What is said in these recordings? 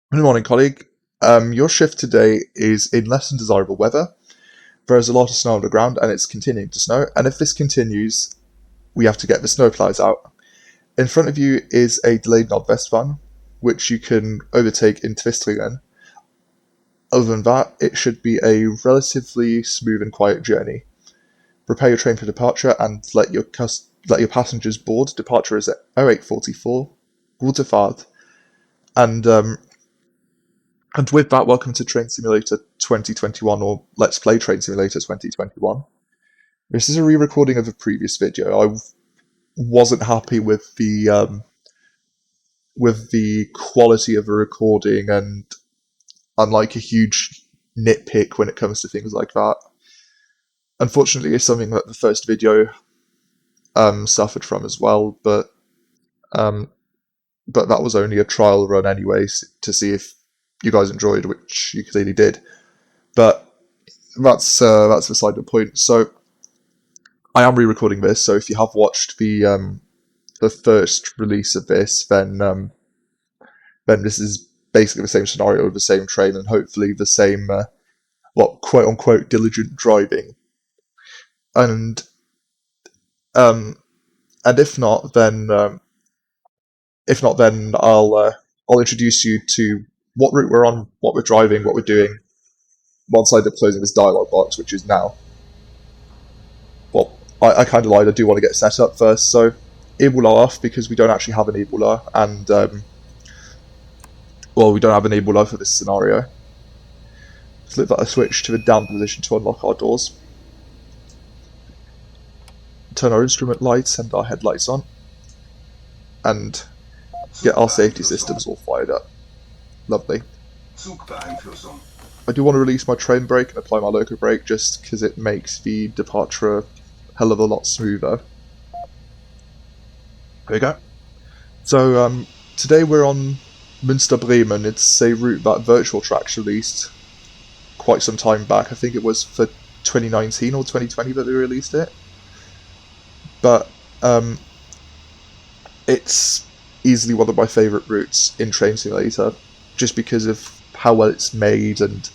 Good morning, colleague. Your shift today is in less than desirable weather. There is a lot of snow on the ground, and it's continuing to snow. And if this continues, we have to get the snow plows out. In front of you is a delayed Nordwestbahn, which you can overtake in Twistlingen. Other than that, it should be a relatively smooth and quiet journey. Prepare your train for departure and let your passengers board. Departure is at 08:44. Gute Fahrt. And with that, welcome to Train Simulator 2021, or Let's Play Train Simulator 2021. This is a re-recording of a previous video. I wasn't happy with the quality of the recording, and I'm like a huge nitpick when it comes to things like that. Unfortunately, it's something that the first video suffered from as well, but that was only a trial run anyways to see if you guys enjoyed, which you clearly did. But that's beside the point. So I am re-recording this. So if you have watched the first release of this, then this is basically the same scenario with the same train and hopefully the same quote unquote diligent driving. And if not, then I'll introduce you to what route we're on, what we're driving, what we're doing, once I end up closing this dialog box, which is now. Well, I kind of lied, I do want to get set up first, so Ebola off, because we don't actually have an Ebola, and, we don't have an Ebola for this scenario. Flip that switch to the down position to unlock our doors. Turn our instrument lights and our headlights on, and get our safety systems all fired up. Lovely. I do want to release my train brake and apply my loco brake just because it makes the departure a hell of a lot smoother. There we go. So today we're on Münster Bremen. It's a route that virtualTracks released quite some time back. I think it was for 2019 or 2020 that they released it. But it's easily one of my favourite routes in Train Simulator, just because of how well it's made and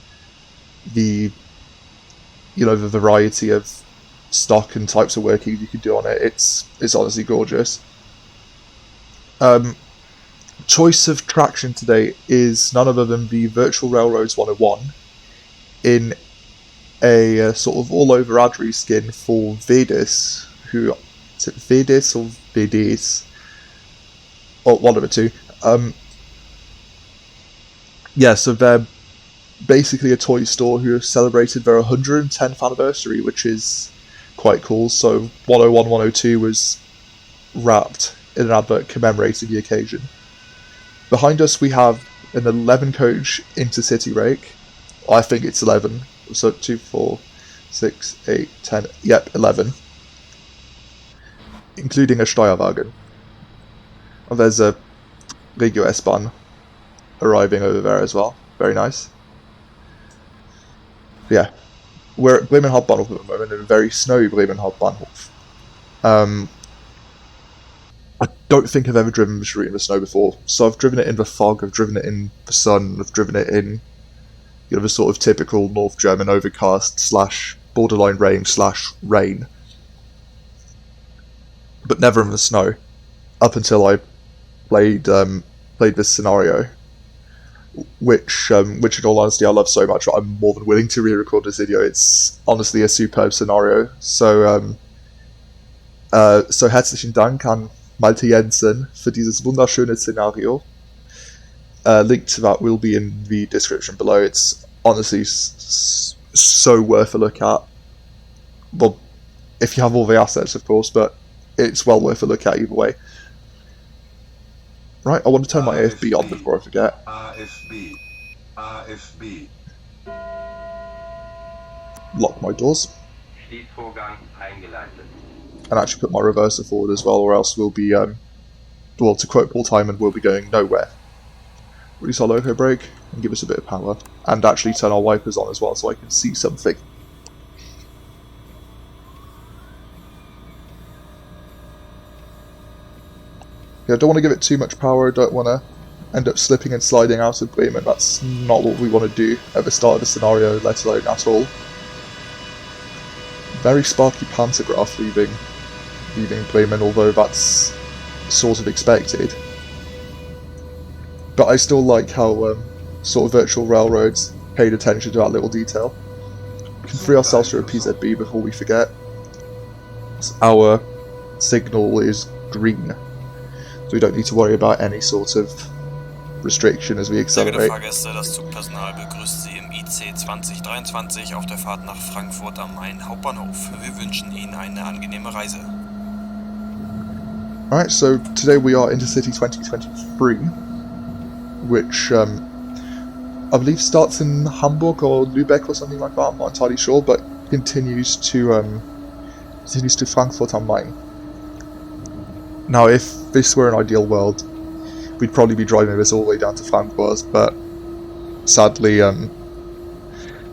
the variety of stock and types of working you can do on it. It's honestly gorgeous. Choice of traction today is none other than the virtualRailroads 101 in a sort of all-over ad reskin for Vedis, who is it Vedis or Vedis? Or one of the two. So they're basically a toy store who have celebrated their 110th anniversary, which is quite cool. So 101, 102 was wrapped in an advert commemorating the occasion. Behind us we have an 11 coach InterCity rake. I think it's 11. So 2, 4, 6, 8, 10. Yep, 11. Including a Steuerwagen. And there's a Regio S-Bahn arriving over there as well. Very nice. Yeah, we're at Bremen Hauptbahnhof at the moment, in a very snowy Bremen Hauptbahnhof. I don't think I've ever driven this route in the snow before, so I've driven it in the fog, I've driven it in the sun, I've driven it in the sort of typical North German overcast / borderline rain / rain, but never in the snow, up until I played this scenario, which in all honesty I love so much that I'm more than willing to re-record this video. It's honestly a superb scenario. So herzlichen Dank an Malte Jensen für dieses wunderschöne Szenario. Link to that will be in the description below. It's honestly so worth a look at. Well, if you have all the assets, of course, but it's well worth a look at either way. Right, I want to turn my AFB on before I forget. AFB. Lock my doors. And actually put my reverser forward as well, or else we'll be, to quote Paul Timon, we'll be going nowhere. Release our loco brake and give us a bit of power. And actually turn our wipers on as well so I can see something. Yeah, I don't want to give it too much power, I don't want to end up slipping and sliding out of Bremen. That's not what we want to do at the start of the scenario, let alone at all. Very sparky pantograph leaving Bremen, although that's sort of expected. But I still like how sort of virtual railroads paid attention to that little detail. We can free ourselves through a PZB before we forget. Our signal is green, so we don't need to worry about any sort of restriction as we accelerate. Fahrgäste, das Zugpersonal begrüßt Sie im IC 2023 auf der Fahrt nach Frankfurt am Main Hauptbahnhof. Wir wünschen Ihnen eine angenehme Reise. Alright, so today we are InterCity 2023, which I believe starts in Hamburg or Lübeck or something like that, I'm not entirely sure, but continues to Frankfurt am Main. Now, if this were an ideal world, we'd probably be driving this all the way down to Frankfurt, but sadly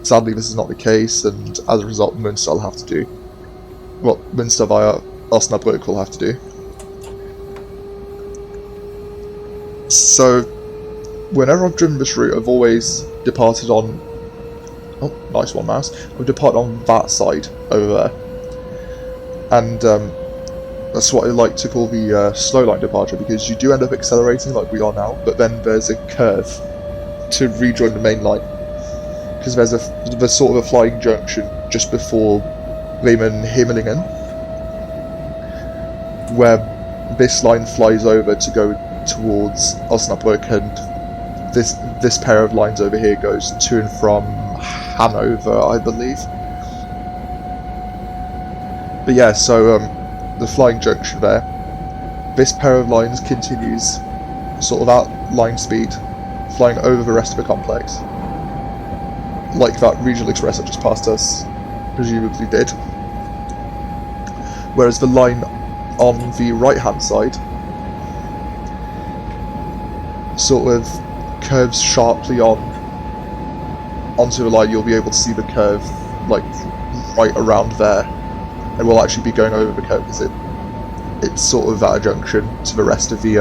this is not the case, and as a result, Münster will have to do. Well, Münster via Osnabrück will have to do. So, whenever I've driven this route, I've always departed on... Oh, nice one, mouse. I've departed on that side over there. And that's what I like to call the slow line departure, because you do end up accelerating like we are now, but then there's a curve to rejoin the main line. Because there's sort of a flying junction just before Bremen-Himmelingen, where this line flies over to go towards Osnabrück, and this pair of lines over here goes to and from Hanover, I believe. But yeah, so the flying junction there, this pair of lines continues sort of at line speed, flying over the rest of the complex, like that regional express that just passed us presumably did. Whereas the line on the right hand side sort of curves sharply onto the line. You'll be able to see the curve like right around there, and we'll actually be going over the curve because it's sort of at a junction to the rest of the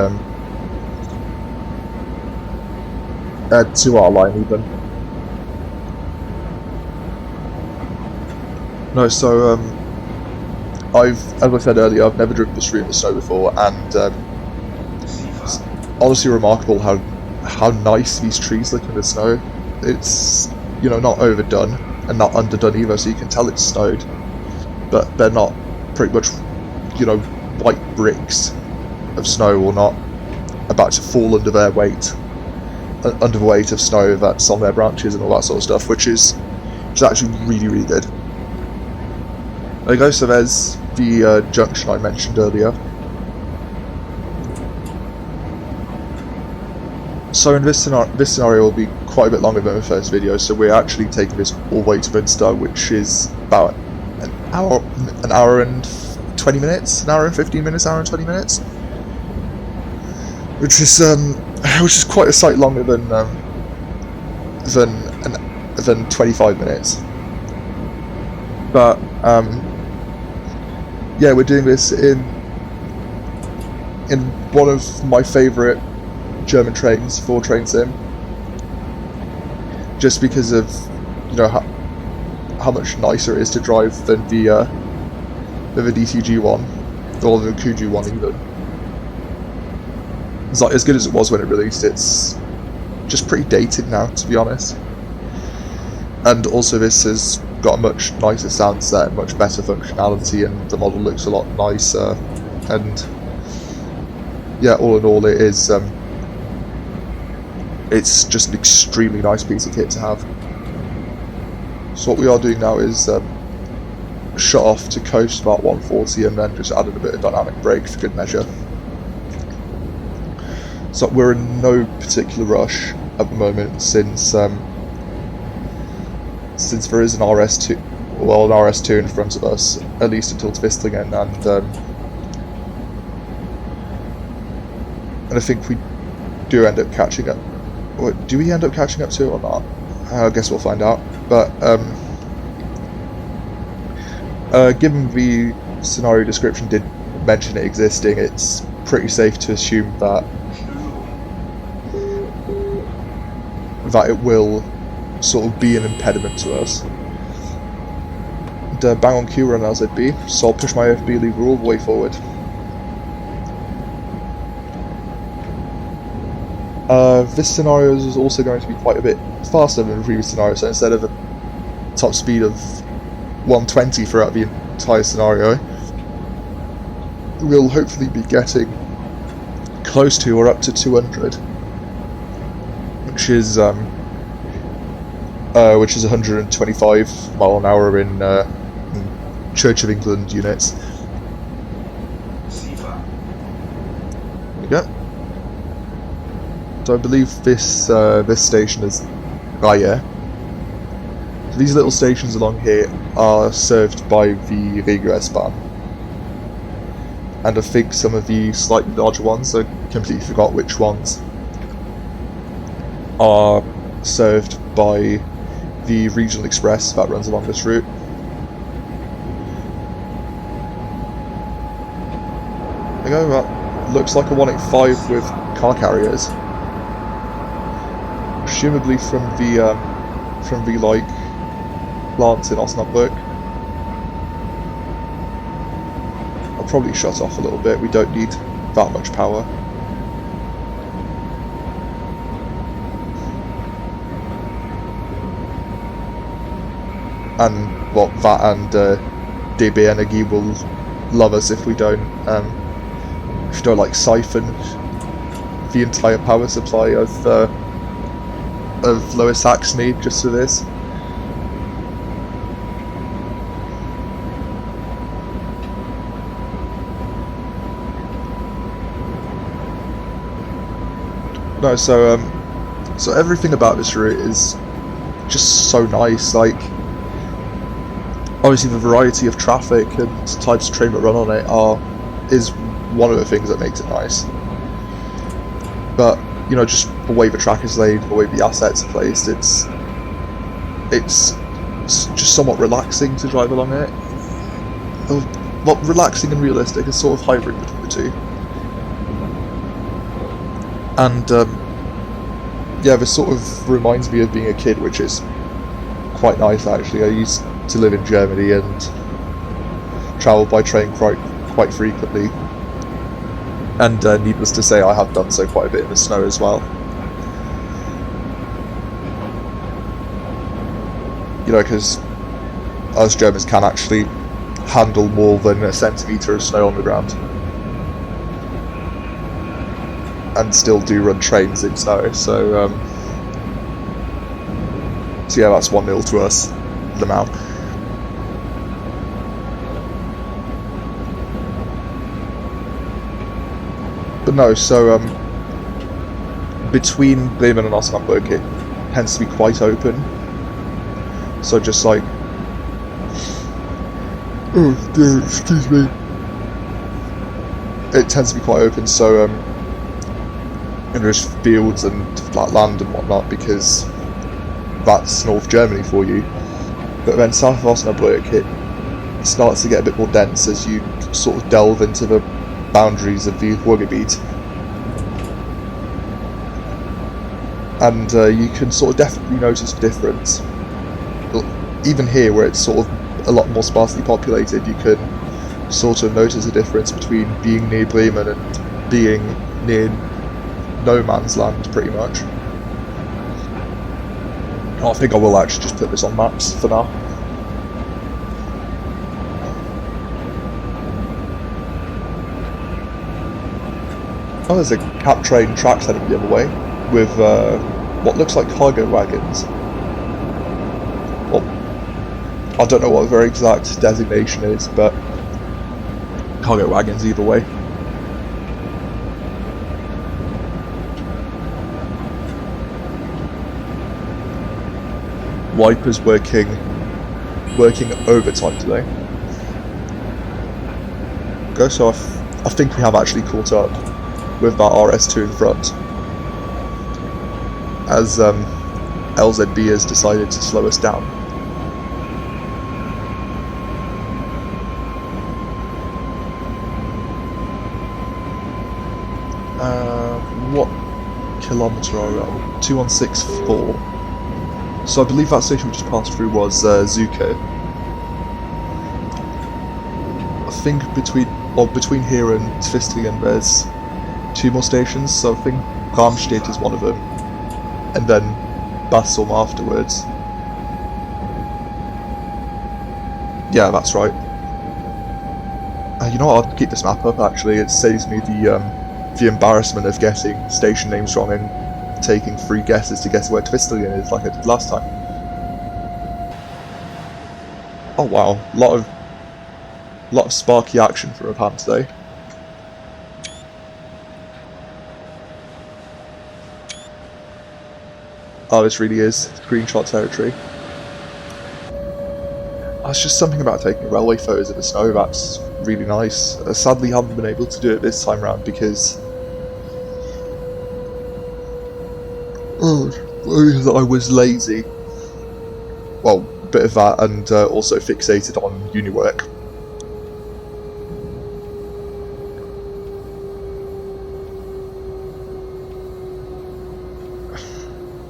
to our line even. No, so as I said earlier, I've never driven this route in the snow before, and it's honestly remarkable how nice these trees look in the snow. It's, you know, not overdone and not underdone either, so you can tell it's snowed, but they're not pretty much, you know, white bricks of snow or not about to fall under their weight, under the weight of snow that's on their branches and all that sort of stuff, which is actually really, really good. There you go, so there's the junction I mentioned earlier. So in this scenario will be quite a bit longer than the first video, so we're actually taking this all the way to Münster, which is about an hour and 20 minutes, an hour and 15 minutes, hour and 20 minutes, which is quite a sight longer than 25 minutes. But yeah, we're doing this in one of my favourite German trains for train sim, just because of, you know, how much nicer it is to drive than the DTG one, or the Kuju one even. It's like as good as it was when it released. It's just pretty dated now, to be honest. And also this has got a much nicer sound set, much better functionality, and the model looks a lot nicer. And yeah, all in all, it is it's just an extremely nice piece of kit to have. So what we are doing now is shut off to coast about 140, and then just added a bit of dynamic brake for good measure. So we're in no particular rush at the moment, since there is an RS2 in front of us, at least until Twistlingen, and I think we do end up catching up. Or do we end up catching up to it or not? I guess we'll find out. But given the scenario description did mention it existing, it's pretty safe to assume that that it will sort of be an impediment to us. And bang on cue, we're on LZB, so I'll push my FB lever all the way forward. This scenario is also going to be quite a bit faster than the previous scenario, so instead of a top speed of 120 throughout the entire scenario, we'll hopefully be getting close to or up to 200, which is 125 mile an hour in Church of England units. There we go. So I believe this station is yeah. So these little stations along here are served by the Regio S-Bahn, and I think some of the slightly larger ones, I completely forgot which ones, are served by the Regional Express that runs along this route. There you go, that looks like a 185 with car carriers. Presumably from the like plants in Osnabrück. I'll probably shut off a little bit, we don't need that much power. And well, that and DBAG will love us if we don't like siphon the entire power supply of Lower Saxony just for this. No, so everything about this route is just so nice. Like, obviously the variety of traffic and types of train that run on it is one of the things that makes it nice. But you know, just the way the track is laid, the way the assets are placed, it's just somewhat relaxing to drive along it. Well, relaxing and realistic is sort of hybrid between the two. And yeah, this sort of reminds me of being a kid, which is quite nice actually. I used to live in Germany and travel by train quite frequently. And needless to say, I have done so quite a bit in the snow as well. You know, because us Germans can actually handle more than a centimetre of snow on the ground. And still do run trains in snow, so yeah, that's 1-0 to us for now. But no, so between Bremen and Osnabrück it tends to be quite open. So just like, oh dear, excuse me. It tends to be quite open, so and there's fields and flat land and whatnot, because that's North Germany for you. But then south of Osnabrück it starts to get a bit more dense as you sort of delve into the boundaries of the Ruhrgebiet, and you can sort of definitely notice the difference. Even here, where it's sort of a lot more sparsely populated, you can sort of notice a difference between being near Bremen and being near no man's land, pretty much. I think I will actually just put this on maps for now. Oh, there's a cap train tracks heading the other way, with what looks like cargo wagons. Well, I don't know what the very exact designation is, but cargo wagons either way. Wipers working overtime today. Okay, so I think we have actually caught up with that RS2 in front, as LZB has decided to slow us down. What kilometre are we on? 2164. So I believe that station we just passed through was Zuko. I think between here and Twistlingen there's 2 more stations, so I think Bramstedt is one of them, and then Basum afterwards. Yeah, that's right. You know what, I'll keep this map up actually, it saves me the embarrassment of getting station names wrong and taking 3 guesses to guess where Twistlingen is like I did last time. Oh wow, lot of sparky action for a pan today. Oh, this really is screenshot territory. It's just something about taking railway photos of the snow that's really nice. Sadly, haven't been able to do it this time round because I was lazy. Well, a bit of that, and also fixated on uni work.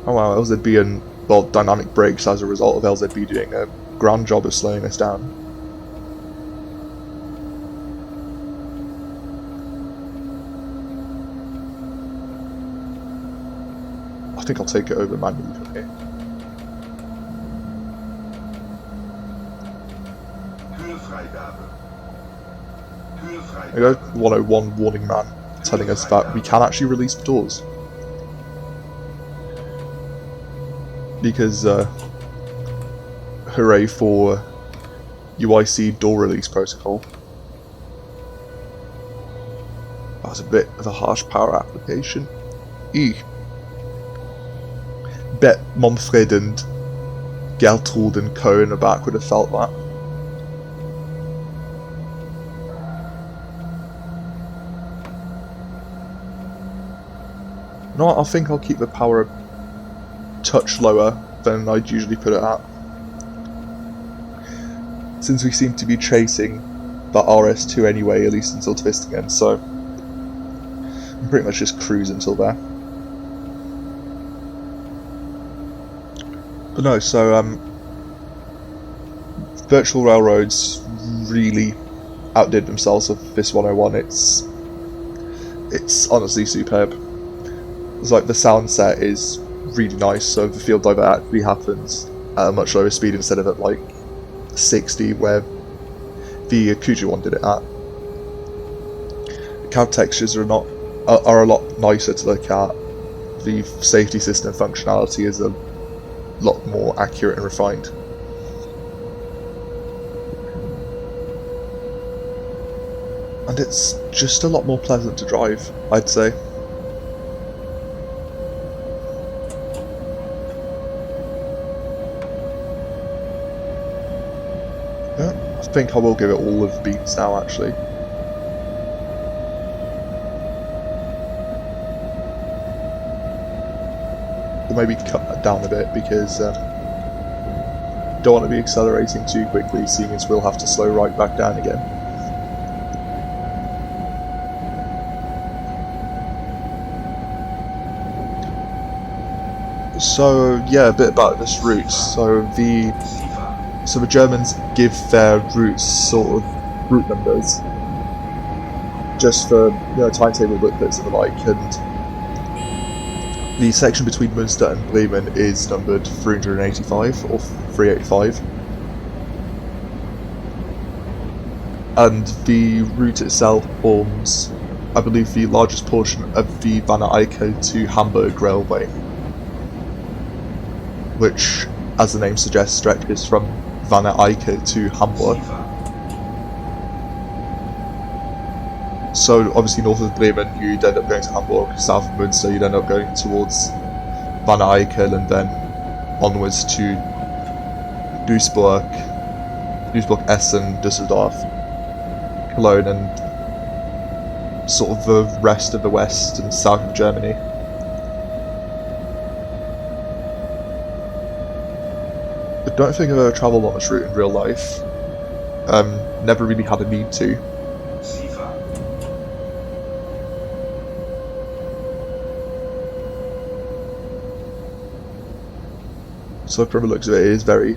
Oh wow, LZB and, well, dynamic brakes as a result of LZB doing a grand job of slowing us down. I think I'll take it over manually from here. There we go, 101 warning man telling us that we can actually release the doors. Because, hooray for UIC door release protocol. That was a bit of a harsh power application. Bet Manfred and Gertrude and Co in the back would have felt that. You know what, I think I'll keep the power a touch lower than I'd usually put it at. Since we seem to be chasing the RS2 anyway, at least until Twistlingen, so I'm pretty much just cruise until there. But no, so virtual railroads really outdid themselves with this 101. It's honestly superb. It's like the sound set is really nice, so the field diver actually happens at a much lower speed instead of at like 60 where the Kuju one did it at. The cab textures are a lot nicer to look at. The safety system functionality is a lot more accurate and refined. And it's just a lot more pleasant to drive, I'd say. I think I will give it all of beats now, actually. Or maybe cut that down a bit because don't want to be accelerating too quickly, seeing as we'll have to slow right back down again. So yeah, a bit about this route. So the Germans give their routes sort of route numbers just for timetable booklets and the like, and the section between Münster and Bremen is numbered 385 or 385, and the route itself forms, I believe, the largest portion of the Van Eyck to Hamburg railway, which, as the name suggests, stretches from Van Eyck to Hamburg. So obviously north of Bremen you'd end up going to Hamburg, south of Münster you'd end up going towards Van Eyck and then onwards to Duisburg, Essen, Düsseldorf, Cologne, and sort of the rest of the west and south of Germany. I don't think I've ever travelled on this route in real life. Never really had a need to. So from the looks of it, it is very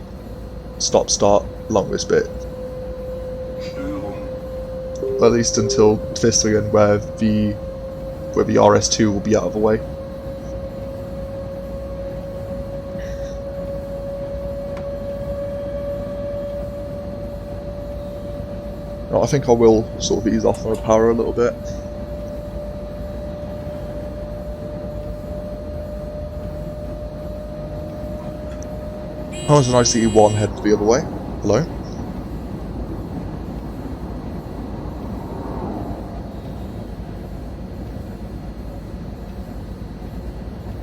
stop-start along this bit. At least until Twistlingen, where the RS2 will be out of the way. I think I will sort of ease off on the power a little bit. Oh, there's an ICE1 headed the other way. Hello?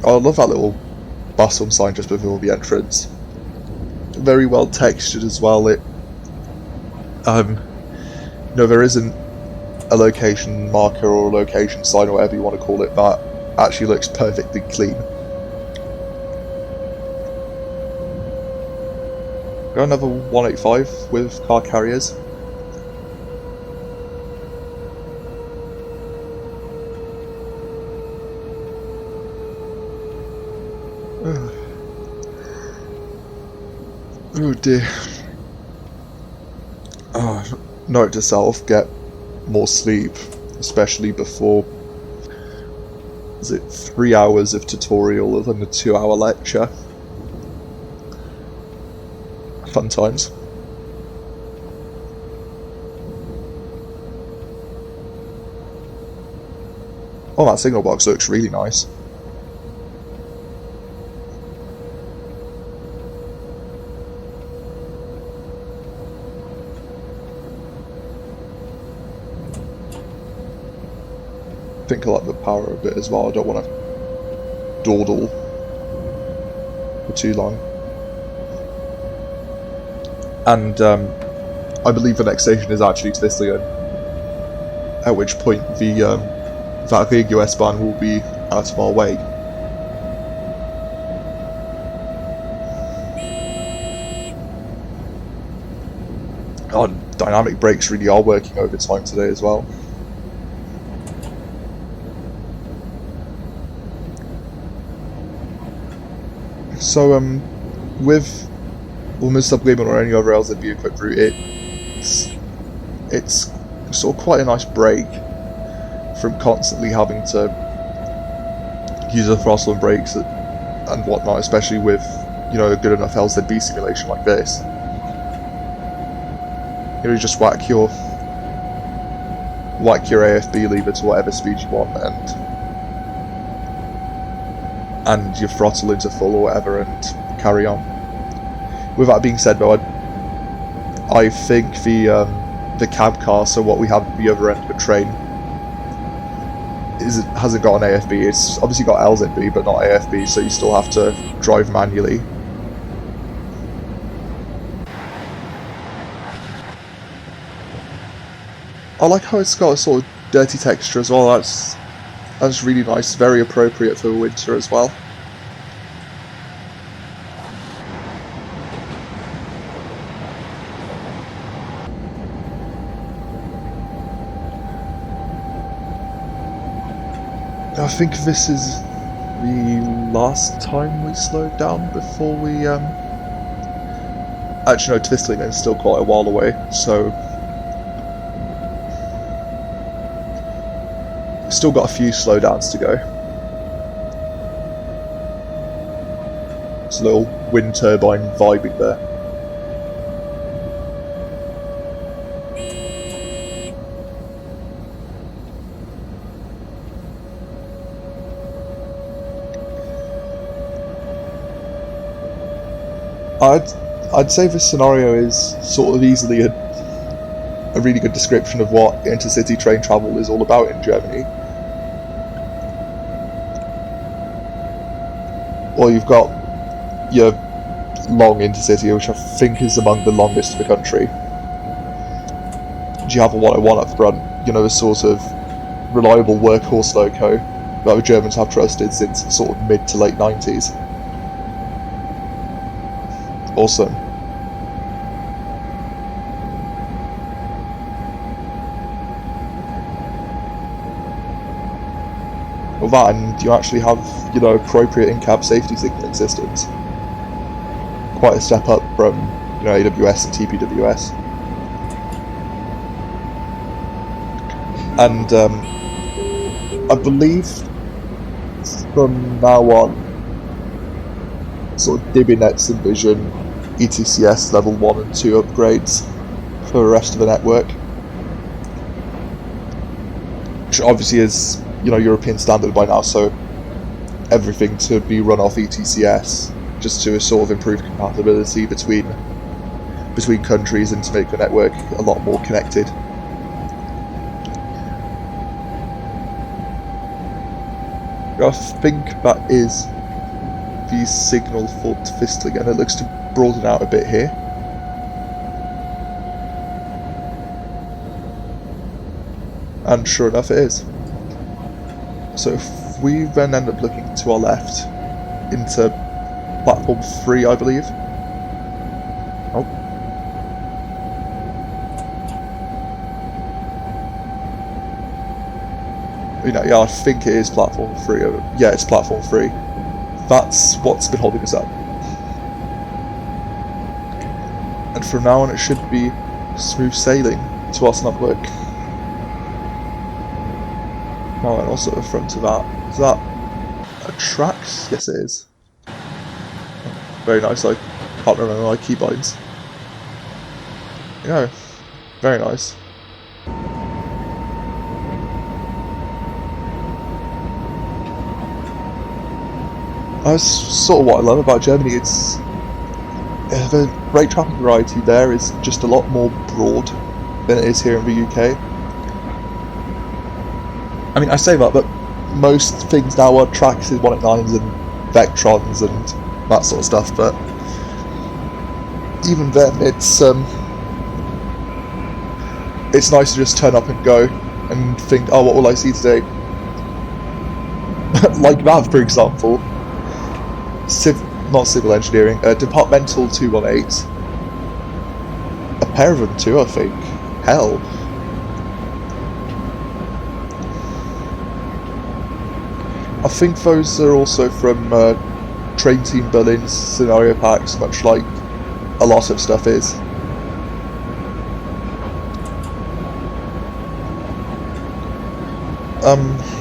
Oh, I love that little bus sign just before the entrance. Very well textured as well. No, there isn't a location marker or a location sign or whatever you want to call it that actually looks perfectly clean. Got another 185 with car carriers. Oh dear. Note to self, get more sleep, especially before, is it 3 hours of tutorial and a 2-hour lecture? Fun times. Oh, that signal box looks really nice. I think I like the power a bit as well. I don't want to dawdle for too long. And I believe the next station is actually Twistlingen, at which point that Regio S-Bahn will be out of our way. Oh, dynamic brakes really are working overtime today as well. So with Münster, Bremen or any other LZB equipped route, it's sort of quite a nice break from constantly having to use the throttle and brakes and whatnot, especially with, you know, a good enough LZB simulation like this. You just whack your AFB lever to whatever speed you want and your throttle into full or whatever and carry on. With that being said though, I think the cab car, so what we have at the other end of the train, hasn't got an AFB. It's obviously got LZB but not AFB, so you still have to drive manually. I like how it's got a sort of dirty texture as well. That's really nice, very appropriate for winter as well. I think this is the last time we slowed down before we actually no, Twistlingen is still quite a while away, so still got a few slowdowns to go. It's a little wind turbine vibing there. I'd say this scenario is sort of easily a really good description of what intercity train travel is all about in Germany. Well, you've got your long intercity, which I think is among the longest in the country. You have a 101 up front, you know, a sort of reliable workhorse loco that the Germans have trusted since sort of mid to late 90s. Awesome. Well, that, and you actually have, you know, appropriate in-cab safety signalling systems. quite a step up from AWS and TPWS. And I believe from now on, sort of DBNets envision ETCS level 1 and 2 upgrades for the rest of the network, which obviously is European standard by now, so everything to be run off ETCS, just to sort of improve compatibility between countries and to make the network a lot more connected. I think that is the signal for Twistle again. It looks to broaden out a bit here. And sure enough it is. So if we then end up looking to our left into platform 3, I believe. Oh. Yeah, I think it is platform 3. Yeah, it's platform 3. That's what's been holding us up. And from now on it should be smooth sailing to our network. Oh, and also the front of that. Is that a tracks? Yes, it is. Very nice. I can't remember my keybinds. Yeah, very nice. That's sort of what I love about Germany. It's the rate traffic variety there is just a lot more broad than it is here in the UK. I mean, I say that, but most things now are tracks in 189s and Vectrons and that sort of stuff, but even then it's nice to just turn up and go and think, oh, what will I see today? Like that, for example. Not civil engineering, departmental 218. A pair of them too, I think. Hell. I think those are also from Train Team Berlin's scenario packs, much like a lot of stuff is.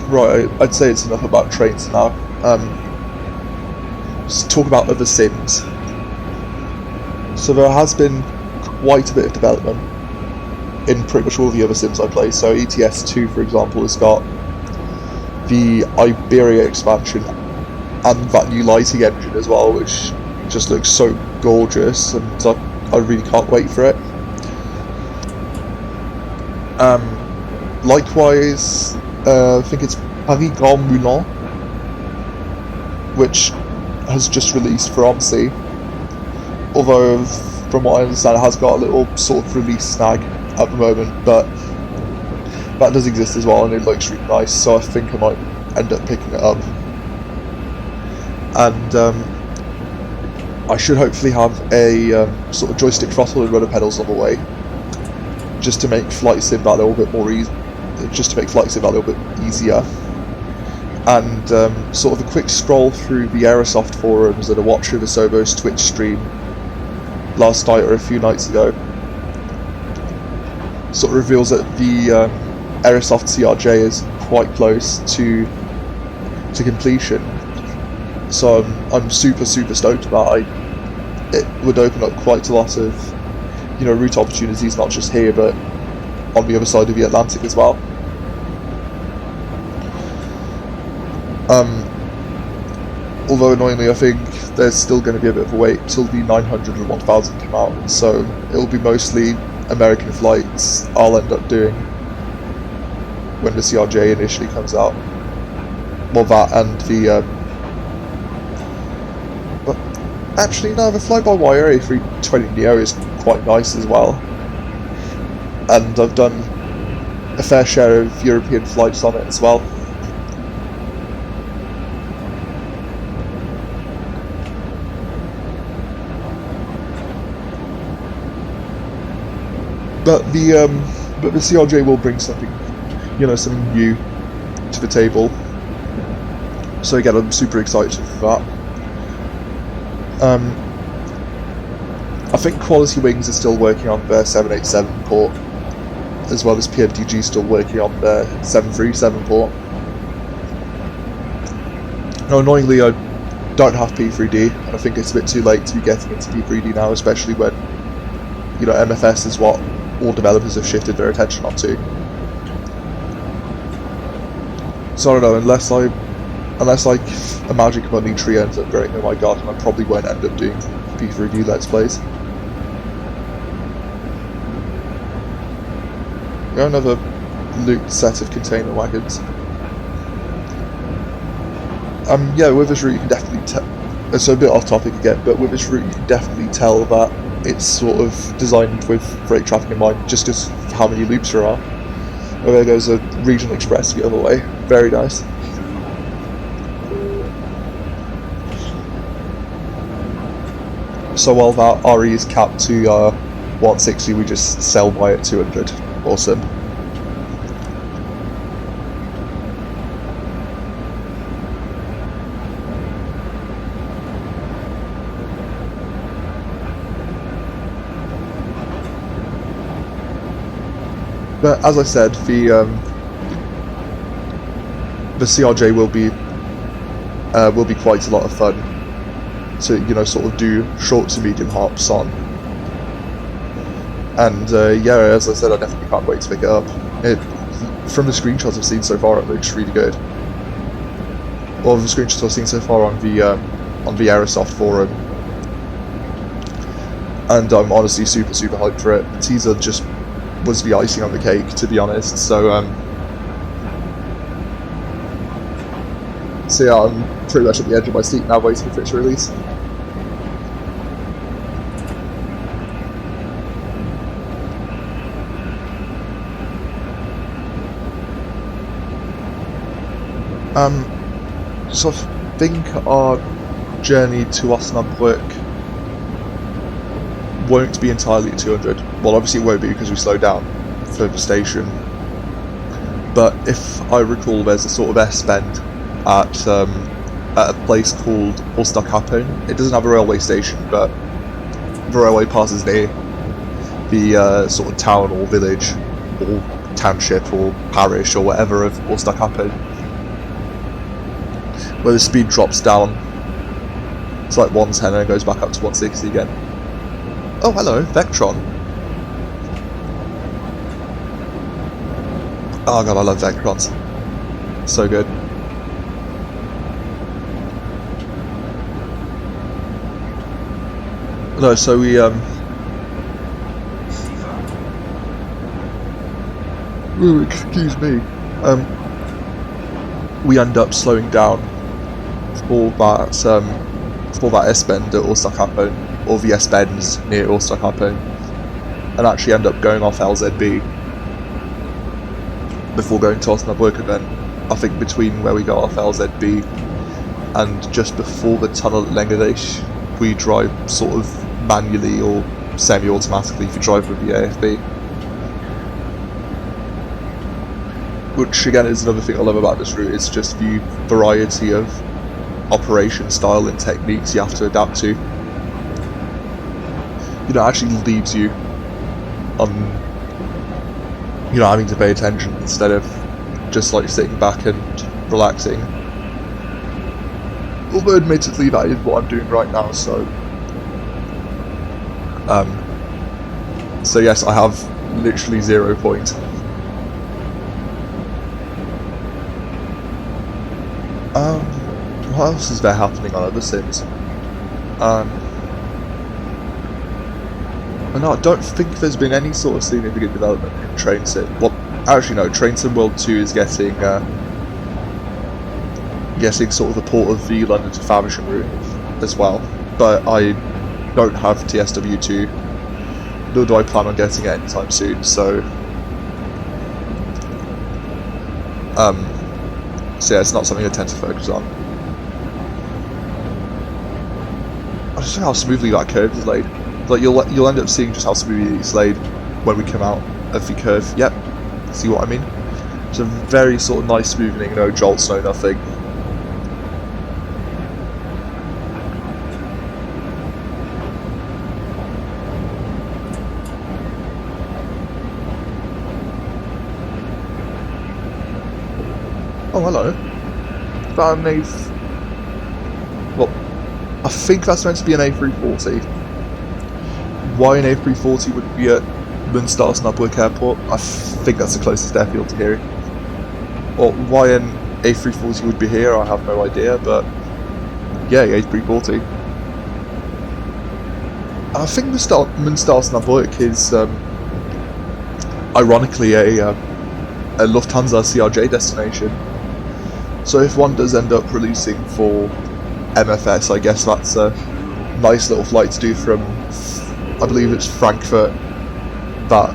Right, I'd say it's enough about trains now. Let's talk about other sims. So there has been quite a bit of development in pretty much all the other sims I play. So ETS2, for example, has got the Iberia expansion and that new lighting engine as well, which just looks so gorgeous, and I really can't wait for it. Likewise, I think it's Paris Grand Moulin, which has just released for OMSI, although from what I understand it has got a little sort of release snag at the moment, but that does exist as well and it looks really nice, so I think I might end up picking it up. And I should hopefully have a sort of joystick throttle and rudder pedals on the way, just to make flight sim that a little bit more easier. And sort of a quick scroll through the Aerosoft forums and a watch of Asobo's Twitch stream last night or a few nights ago sort of reveals that the Aerosoft CRJ is quite close to completion. So I'm super stoked about it. It would open up quite a lot of route opportunities, not just here but on the other side of the Atlantic as well. Although annoyingly I think there's still going to be a bit of a wait till the 900 and 1000 come out, so it'll be mostly American flights I'll end up doing when the CRJ initially comes out. Well, that and the but actually no, the fly-by-wire A320neo is quite nice as well, and I've done a fair share of European flights on it as well. But the CRJ will bring something, something new to the table. So again, I'm super excited for that. I think Quality Wings is still working on their 787 port, as well as PMDG still working on their 737 port. Now, annoyingly, I don't have P3D, and I think it's a bit too late to be getting into P3D now, especially when, you know, MFS is what all developers have shifted their attention onto. So I don't know, unless like a magic money tree ends up growing in my garden, I probably won't end up doing P3D Let's Plays. Another loot set of container wagons. Yeah, with this route you can definitely tell. It's a bit off topic again, but with this route you can definitely tell that it's sort of designed with freight traffic in mind, just as how many loops there are. Oh, there goes a regional express the other way. Very nice. So while that RE is capped to 160, we just sell by at 200. Awesome. But as I said, the CRJ will be quite a lot of fun to, you know, sort of do short to medium hops on. And yeah, as I said, I definitely can't wait to pick it up. From the screenshots I've seen so far, it looks really good. Well, the screenshots I've seen so far on the Aerosoft forum, and I'm honestly super hyped for it. The teaser just was the icing on the cake, to be honest. So yeah, I'm pretty much at the edge of my seat now, waiting for its release. So I think our journey to Osnabrück won't be entirely at 200. Well, obviously it won't be because we slowed down for the station. But if I recall, there's a sort of S-bend at a place called Osterkappeln. It doesn't have a railway station, but the railway passes near the sort of town or village or township or parish or whatever of Osterkappeln, where the speed drops down to like 110 and goes back up to 160 again. Oh, hello, Vectron. Oh god, I love Vectrons. So good. No, so we ooh, excuse me. We end up slowing down for that S-bend at Osterkappeln, or the S-bends near Osterkappeln, and actually end up going off LZB before going to Osnabrück. And then I think between where we go off LZB and just before the tunnel at Längerich, we drive sort of manually or semi-automatically if you drive with the AFB. Which again is another thing I love about this route, it's just the variety of operation style and techniques you have to adapt to. You know, it actually leaves you on, you know, having to pay attention instead of just like sitting back and relaxing. Although admittedly that is what I'm doing right now, so yes, I have literally 0 point. What else is there happening on other sims? No, I don't think there's been any sort of significant development in Train Sim. Well, actually no, Train Sim World 2 is getting sort of the port of the London to Faversham route as well, but I don't have TSW2, nor do I plan on getting it anytime soon, so yeah, it's not something I tend to focus on. I just know how smoothly that curve is laid. Like you'll end up seeing just how smoothly it's laid when we come out of the curve. Yep, see what I mean? It's a very sort of nice smoothing, no jolts, no nothing. Oh, hello. Found an well, I think that's meant to be an A340. Why an A340 would be at Münster Airport, I think that's the closest airfield to here. Or why an A340 would be here, I have no idea, but yeah, A340. I think Münster is ironically a Lufthansa CRJ destination. So if one does end up releasing for MFS, I guess that's a nice little flight to do from, I believe it's Frankfurt, that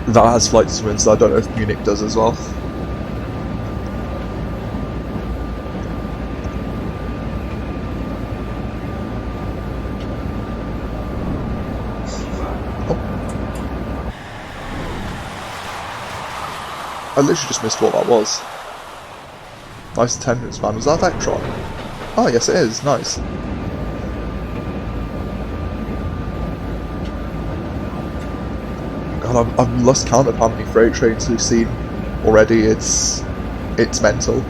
has flights to Münster. I don't know if Munich does as well. I literally just missed what that was. Nice attendance, man. Was that Vectron? Oh, yes it is. Nice. God, I've lost count of how many freight trains we've seen already. It's mental.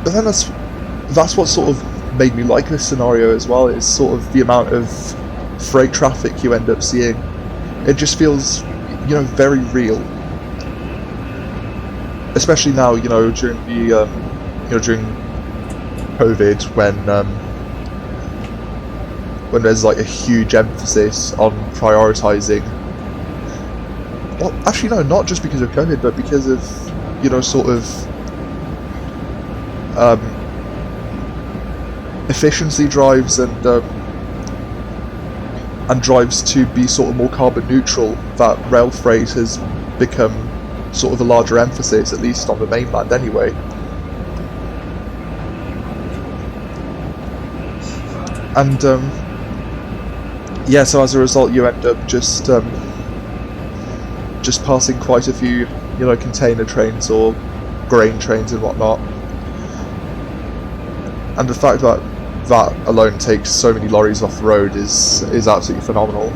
But then that's what sort of made me like this scenario as well. Is sort of the amount of freight traffic you end up seeing. It just feels, you know, very real. Especially now, you know, during the during COVID, when there's like a huge emphasis on prioritising. Well, actually no, not just because of COVID, but because of, you know, sort of efficiency drives and drives to be sort of more carbon neutral. That rail freight has become sort of a larger emphasis, at least on the mainland anyway. And yeah, so as a result, you end up just passing quite a few, you know, container trains or grain trains and whatnot. And the fact that that alone takes so many lorries off the road is absolutely phenomenal.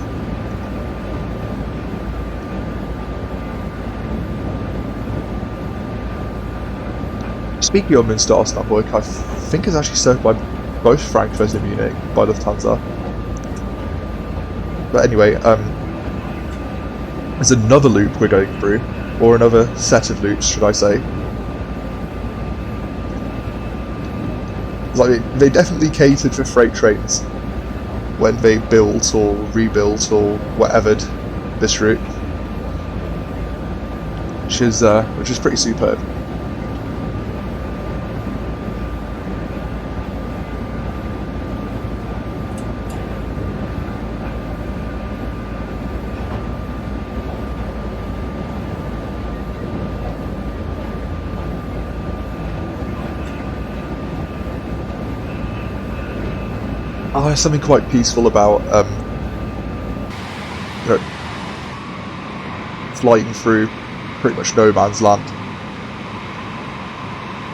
Speaking of Münster Osnabrück, I think it's actually served by both Frankfurt and Munich by Lufthansa. But anyway, there's another loop we're going through, or another set of loops, should I say. Like, they definitely catered for freight trains when they built or rebuilt or whatevered this route, which is pretty superb. Oh, there's something quite peaceful about you know, flying through pretty much no man's land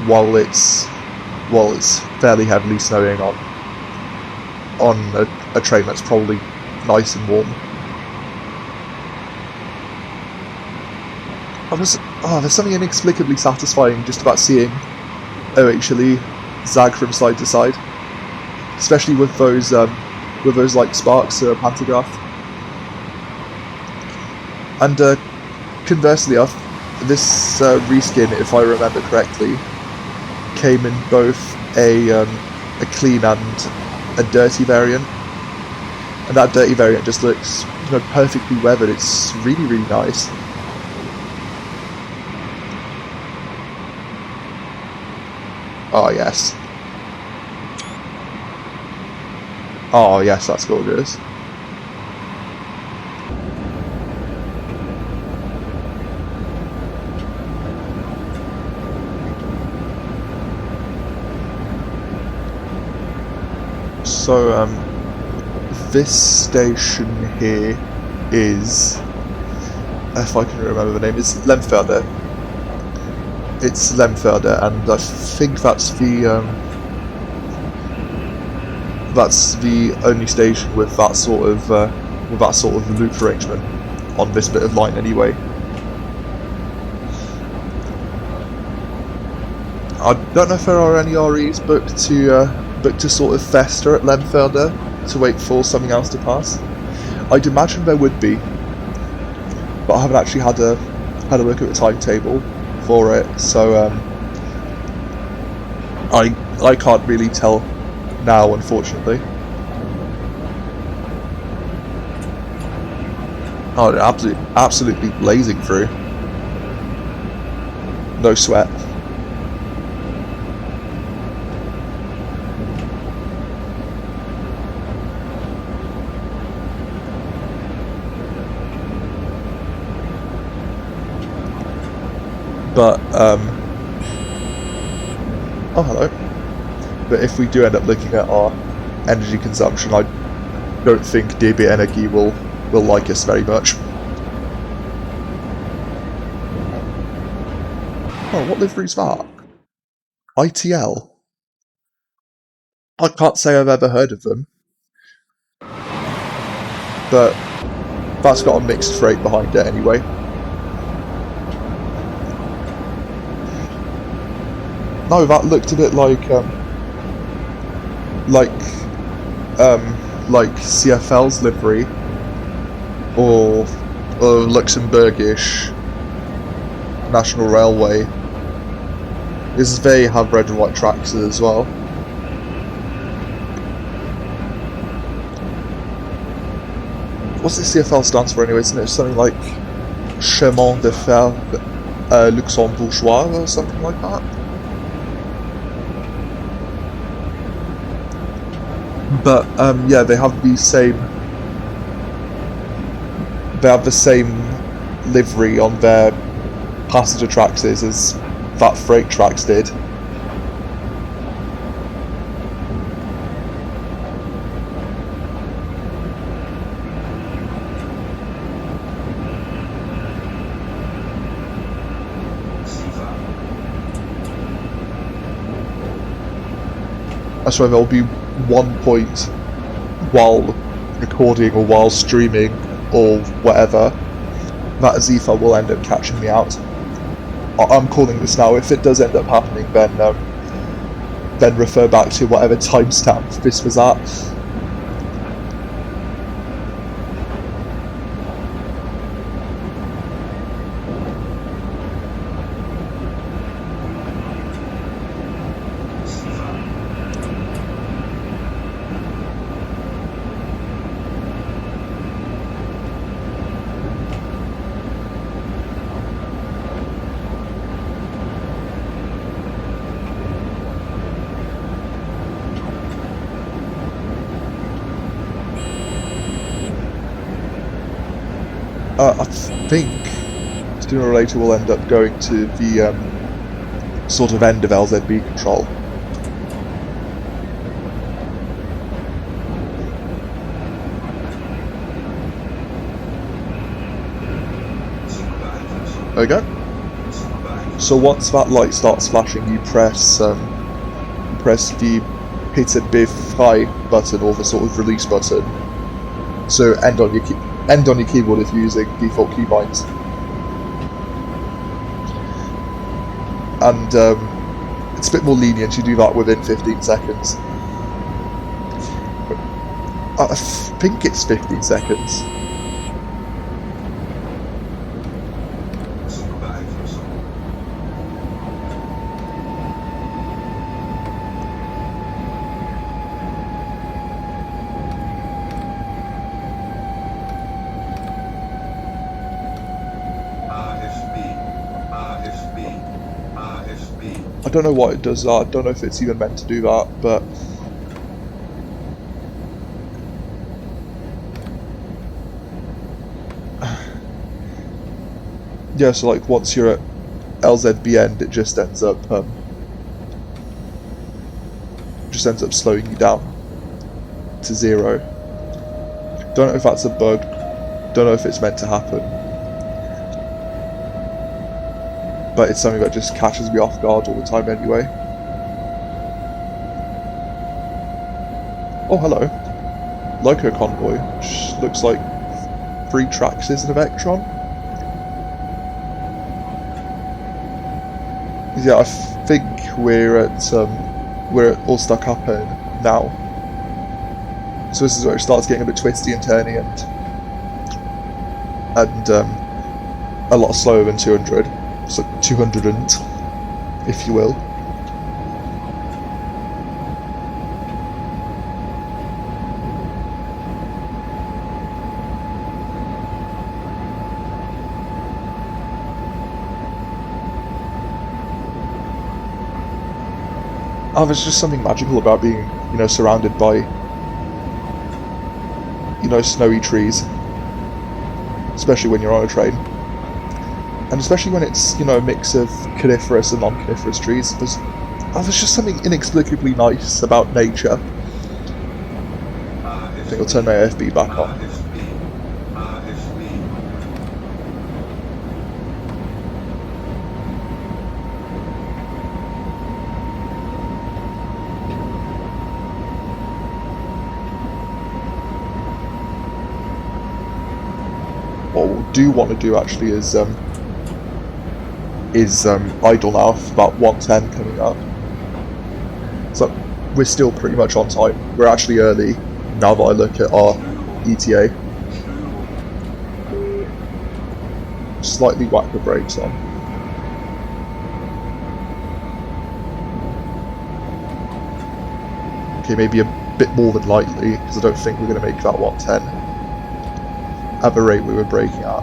while it's fairly heavily snowing on a train that's probably nice and warm. There's something inexplicably satisfying just about seeing OHLE zag from side to side. Especially with those like sparks pantograph. And conversely, this reskin, if I remember correctly, came in both a clean and a dirty variant. And that dirty variant just looks, you know, perfectly weathered. It's really, really nice. Oh yes. Oh yes, that's gorgeous. So this station here is, if I can remember the name, is Lemförde. It's Lemförde, and I think that's the only station with that sort of loop arrangement. on this bit of line anyway. I don't know if there are any REs booked to sort of fester at Lemfelder to wait for something else to pass. I'd imagine there would be, but I haven't actually had a look at the timetable for it, so I can't really tell now, unfortunately. Oh, absolutely blazing through. No sweat. But, oh hello. But if we do end up looking at our energy consumption, I don't think DB Energy will like us very much. Oh, what livery's that? ITL? I can't say I've ever heard of them. But that's got a mixed freight behind it anyway. No, that looked a bit like CFL's livery, or Luxembourgish National Railway. They have red and white tracks as well. What's the CFL stands for anyway? Isn't it something like Chemin de Fer Luxembourgeois or something like that? But yeah, they have the same livery on their passenger tracks as that freight tracks did. I swear there'll be one point while recording or while streaming or whatever that Azifa will end up catching me out. I'm calling this now. If it does end up happening, then refer back to whatever timestamp this was at. I think sooner or later we'll end up going to the sort of end of LZB control. There we go. So once that light starts flashing, you press the hit and befrei button, or the sort of release button. So end on your keyboard if you're using default keybinds. And it's a bit more lenient, you do that within 15 seconds. I think it's 15 seconds. I don't know what it does that. I don't know if it's even meant to do that, but yeah, so like once you're at LZB end, it just ends up slowing you down to 0. Don't know if that's a bug. Don't know if it's meant to happen. But it's something that just catches me off guard all the time anyway. Oh, hello. Loco convoy, which looks like 3 tracks is in a Vectron. Yeah, I think we're at all stuck up now. So this is where it starts getting a bit twisty and turny and a lot slower than 200. So 200 and, if you will. Oh, there's just something magical about being, surrounded by, snowy trees. Especially when you're on a train. And especially when it's, a mix of coniferous and non-coniferous trees. There's just something inexplicably nice about nature. I think I'll turn my AFB back on. What we do want to do actually is idle now for about 110 coming up. So we're still pretty much on time. We're actually early now that I look at our ETA. Slightly whack the brakes on. Okay, maybe a bit more than lightly, because I don't think we're going to make that 110 at the rate we were braking at.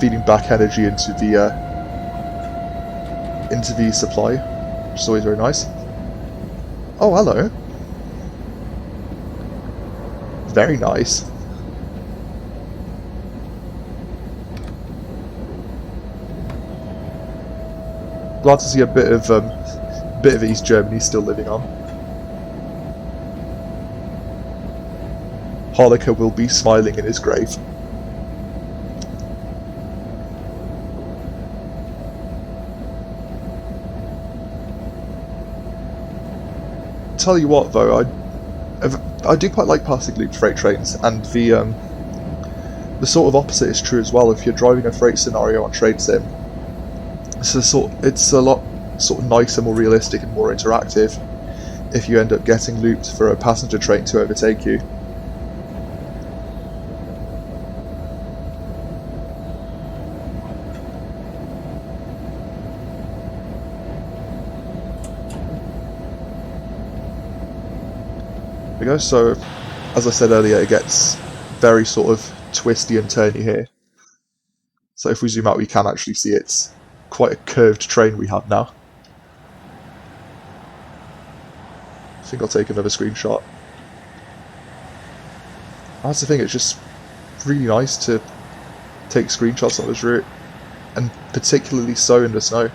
Feeding back energy into the supply, which is always very nice. Oh, hello. Very nice. Glad to see a bit of East Germany still living on. Hanukkah will be smiling in his grave. Tell you what, though, I do quite like passing looped freight trains, and the sort of opposite is true as well. If you're driving a freight scenario on Train Sim, it's a lot sort of nicer, more realistic, and more interactive if you end up getting looped for a passenger train to overtake you. There we go. So, as I said earlier, it gets very sort of twisty and turny here. So if we zoom out, we can actually see it's quite a curved train we have now. I think I'll take another screenshot. That's the thing, it's just really nice to take screenshots on this route, and particularly so in the snow.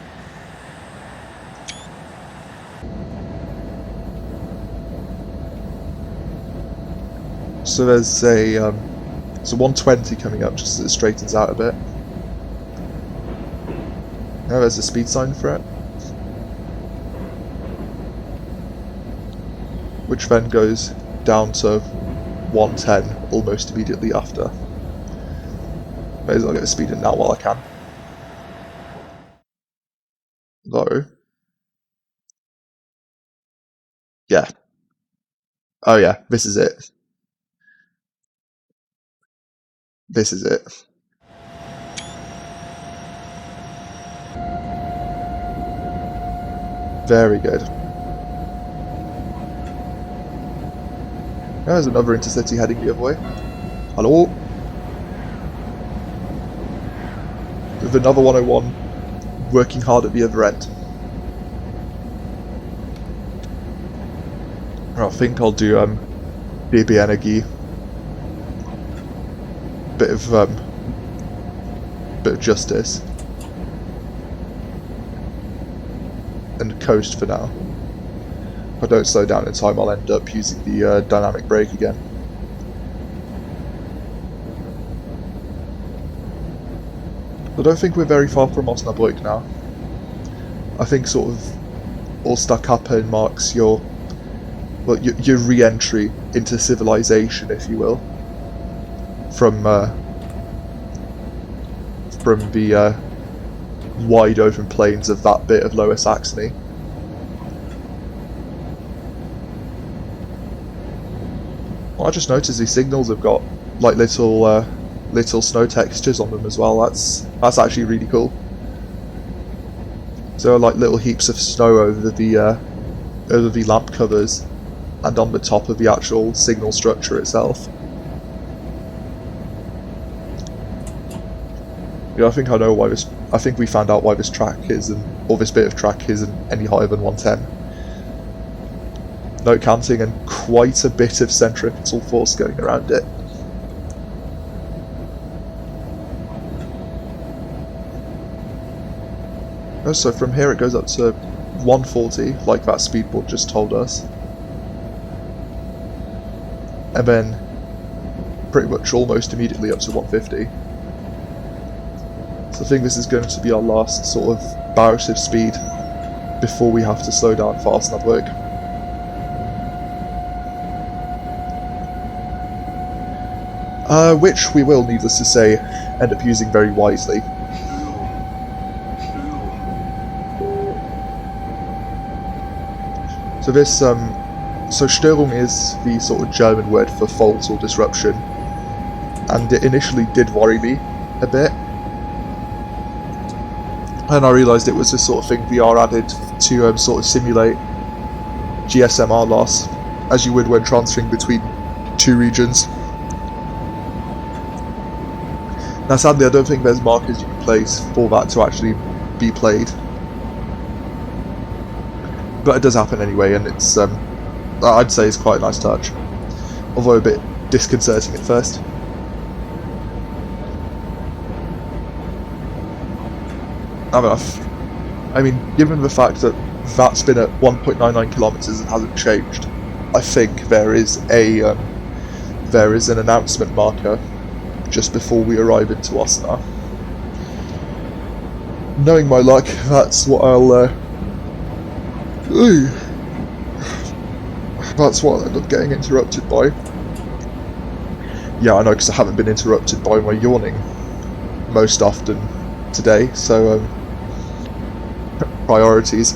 So there's a 120 coming up just as it straightens out a bit. Now there's a speed sign for it, which then goes down to 110 almost immediately after. May as well get the speed in now while I can. Though, yeah. Oh yeah, this is it. This is it. Very good. There's another InterCity heading the other way. Hello? With another 101 working hard at the other end. I think I'll do DBAG. Bit of justice. And coast for now. If I don't slow down in time, I'll end up using the dynamic brake again. I don't think we're very far from Osnabrück now. I think sort of Osterkappeln marks your re-entry into civilization, if you will, from the wide open plains of that bit of Lower Saxony. Well, I just noticed these signals have got like little snow textures on them as well. That's actually really cool. So like little heaps of snow over the lamp covers and on the top of the actual signal structure itself. Yeah, I think I know why this. I think we found out why this track or this bit of track isn't any higher than 110. No canting and quite a bit of centripetal force going around it. Oh, so from here it goes up to 140, like that speedboard just told us. And then pretty much almost immediately up to 150. So I think this is going to be our last sort of bout of speed before we have to slow down for Osnabrück. Which we will, needless to say, end up using very wisely. So this, so Störung is the sort of German word for fault or disruption, and it initially did worry me a bit. And I realised it was the sort of thing VR added to sort of simulate GSMR loss, as you would when transferring between two regions. Now sadly I don't think there's markers you can place for that to actually be played. But it does happen anyway, and it's I'd say it's quite a nice touch. Although a bit disconcerting at first. I mean, given the fact that that's been at 1.99 kilometers and hasn't changed, I think there is an announcement marker just before we arrive into Osna. Knowing my luck, that's what I'll end up getting interrupted by. Yeah, I know, because I haven't been interrupted by my yawning most often today, so priorities.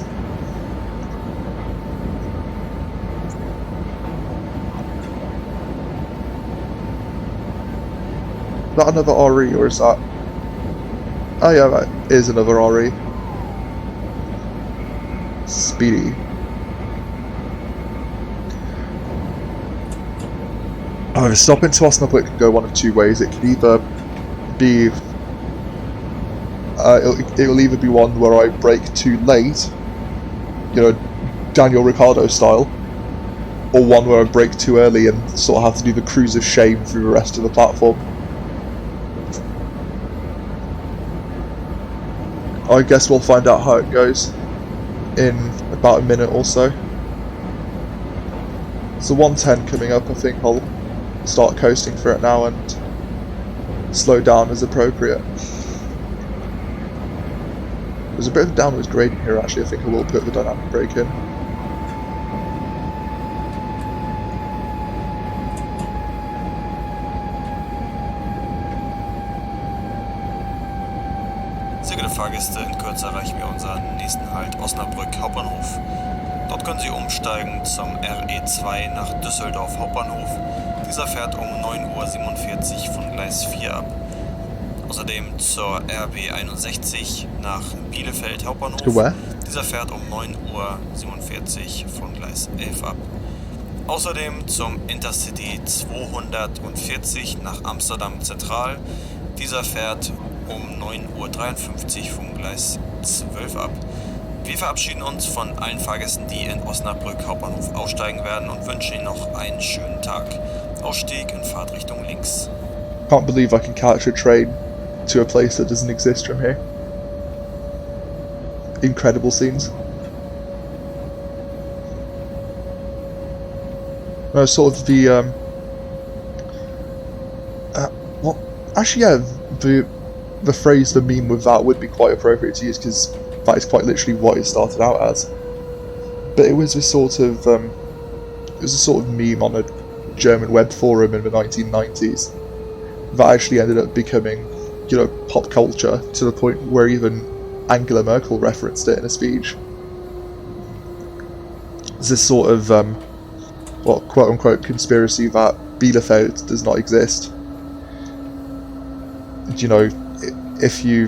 Is that another RE, or is that... Oh yeah, that is another RE. Speedy. Oh, stopping to Osnabrück can go one of two ways. It can either be... it'll either be one where I brake too late, you know, Daniel Ricciardo style, or one where I brake too early and sort of have to do the cruise of shame through the rest of the platform. I guess we'll find out how it goes in about a minute or so. So 110 coming up, I think I'll start coasting for it now and slow down as appropriate. There's a bit of downwards grading here actually, I think I will put the dynamic brake in. Sehr geehrte Fahrgäste, in Kürze erreichen wir unseren nächsten Halt Osnabrück Hauptbahnhof. Dort können Sie umsteigen zum RE2 nach Düsseldorf Hauptbahnhof. Dieser fährt um 9:47 Uhr von Gleis 4 ab. Außerdem zur RB61 nach Bielefeld Hauptbahnhof. Dieser fährt um 9:47 Uhr von Gleis 11 ab. Außerdem zum InterCity 241 nach Amsterdam Zentral. Dieser fährt um 9:53 Uhr vom Gleis 12 ab. Wir verabschieden uns von allen Fahrgästen, die in Osnabrück Hauptbahnhof aussteigen werden, und wünschen Ihnen noch einen schönen Tag. Ausstieg in Fahrtrichtung links. Can't believe I can catch a train to a place that doesn't exist from here. Incredible scenes. No, sort of the well, actually, yeah, the phrase, the meme with that would be quite appropriate to use, because that is quite literally what it started out as. but it was a sort of meme on a German web forum in the 1990s that actually ended up becoming, pop culture to the point where even Angela Merkel referenced it in a speech. It's this sort of, quote-unquote conspiracy that Bielefeld does not exist. If you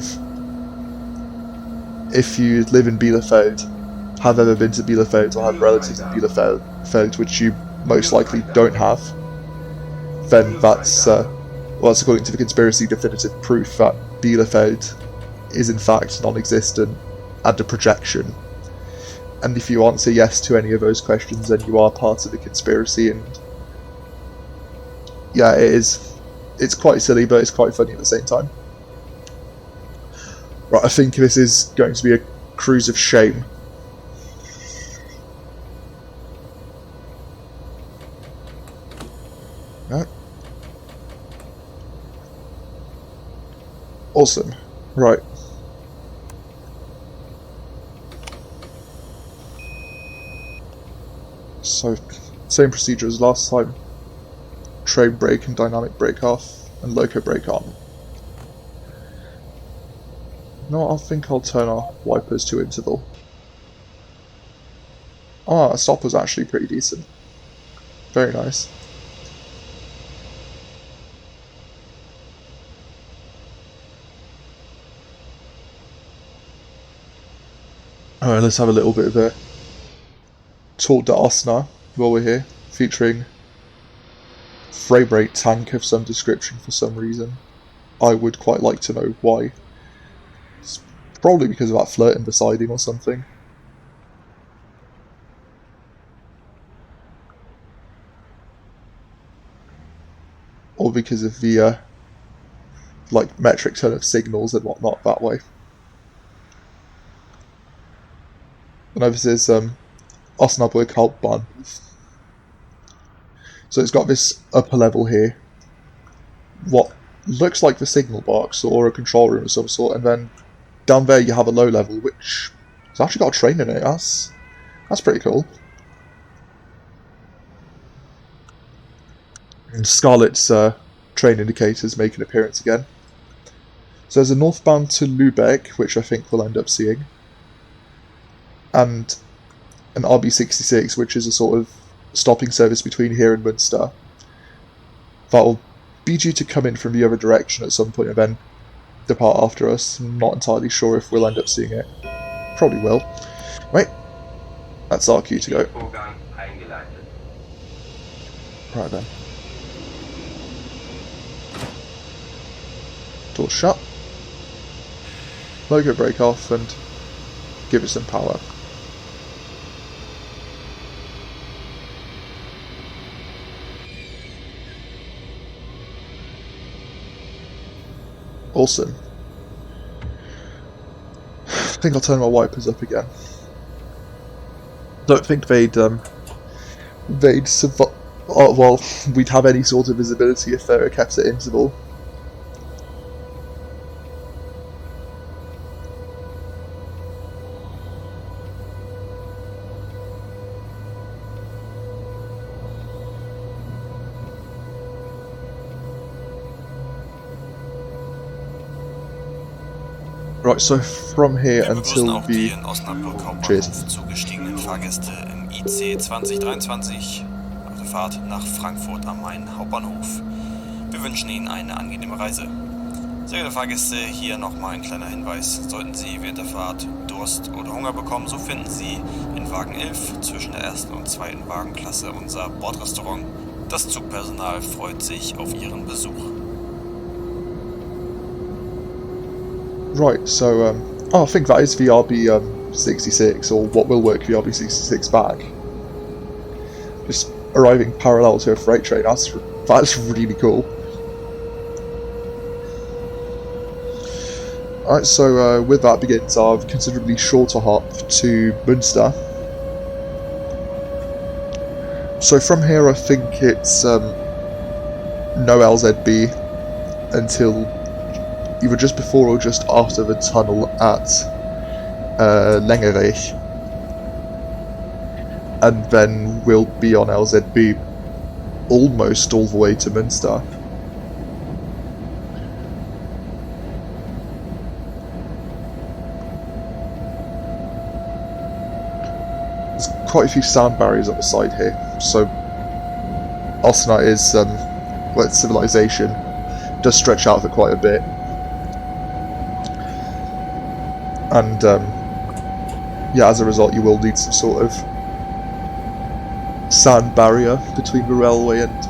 live in Bielefeld, have ever been to Bielefeld, or have relatives in Bielefeld, which you most likely don't have, then that's according to the conspiracy, definitive proof that Bielefeld is in fact non-existent and a projection. And if you answer yes to any of those questions, then you are part of the conspiracy. And yeah, it's quite silly, but it's quite funny at the same time. Right, I think this is going to be a cruise of shame. Right. Awesome. Right. So, same procedure as last time. Train brake and dynamic brake off, and loco brake on. No, I think I'll turn our wipers to interval. Ah, stop was actually pretty decent. Very nice. Alright, let's have a little bit of a Tour de Osna while we're here, featuring frame rate tank of some description for some reason. I would quite like to know why. It's probably because of that flirting beside him or something. Or because of the metric ton of signals and whatnot that way. And this is Osnabrück Hauptbahnhof. So it's got this upper level here, what looks like the signal box or a control room of some sort, and then down there you have a low level which has actually got a train in it. That's pretty cool. And Scarlet's train indicators make an appearance again. So there's a northbound to Lübeck, which I think we'll end up seeing, and an RB66, which is a sort of stopping service between here and Münster. That'll be due to come in from the other direction at some point and then depart after us. I'm not entirely sure if we'll end up seeing it. Probably will. Right, that's our cue to go. Right then. Door shut. Logo brake off and give it some power. Awesome. I think I'll turn my wipers up again. Don't think they'd survive. Oh, well, we'd have any sort of visibility if they were kept at interval. Right, so from here until the zugestiegenen Fahrgäste im IC 2023 auf der Fahrt nach Frankfurt am Main Hauptbahnhof. Wir wünschen Ihnen eine angenehme Reise. Sehr geehrte Fahrgäste, hier nochmal ein kleiner Hinweis. Sollten Sie während der Fahrt Durst oder Hunger bekommen, so finden Sie in Wagen 11 zwischen der ersten und zweiten Wagenklasse unser Bordrestaurant. Das Zugpersonal freut sich auf Ihren Besuch. Right, so, I think that is VRB 66, or what will work VRB 66 back. Just arriving parallel to a freight train, that's really cool. Alright, so with that begins our considerably shorter hop to Münster. So from here I think it's no LZB until either just before or just after the tunnel at Längerich. and then we'll be on LZB almost all the way to Münster. There's quite a few sound barriers on the side here, so Osnabrück is, well, civilization does stretch out for quite a bit, and yeah, as a result you will need some sort of sound barrier between the railway and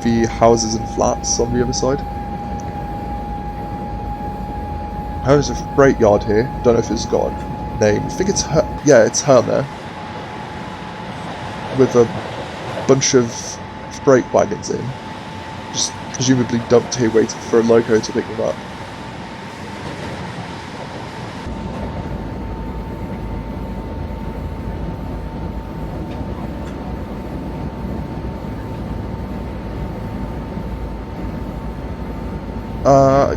the houses and flats on the other side. There's a freight yard here. Don't know if it's got a name. I think it's it's Hermer, with a bunch of freight wagons in, just presumably dumped here, waiting for a loco to pick them up.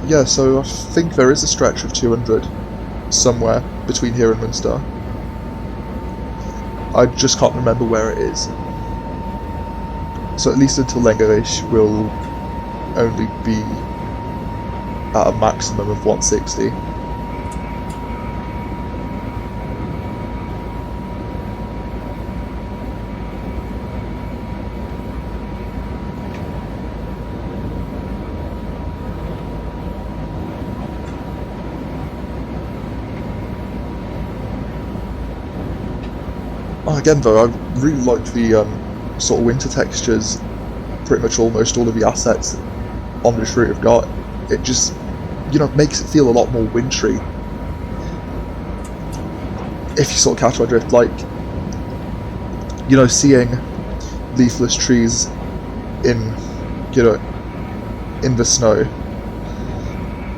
Yeah, so I think there is a stretch of 200 somewhere between here and Münster. I just can't remember where it is. So at least until Lengerich we'll only be at a maximum of 160. Again though, I really like the sort of winter textures pretty much almost all of the assets on this route have got. It just, makes it feel a lot more wintry, if you sort of catch my drift. Like, seeing leafless trees in the snow,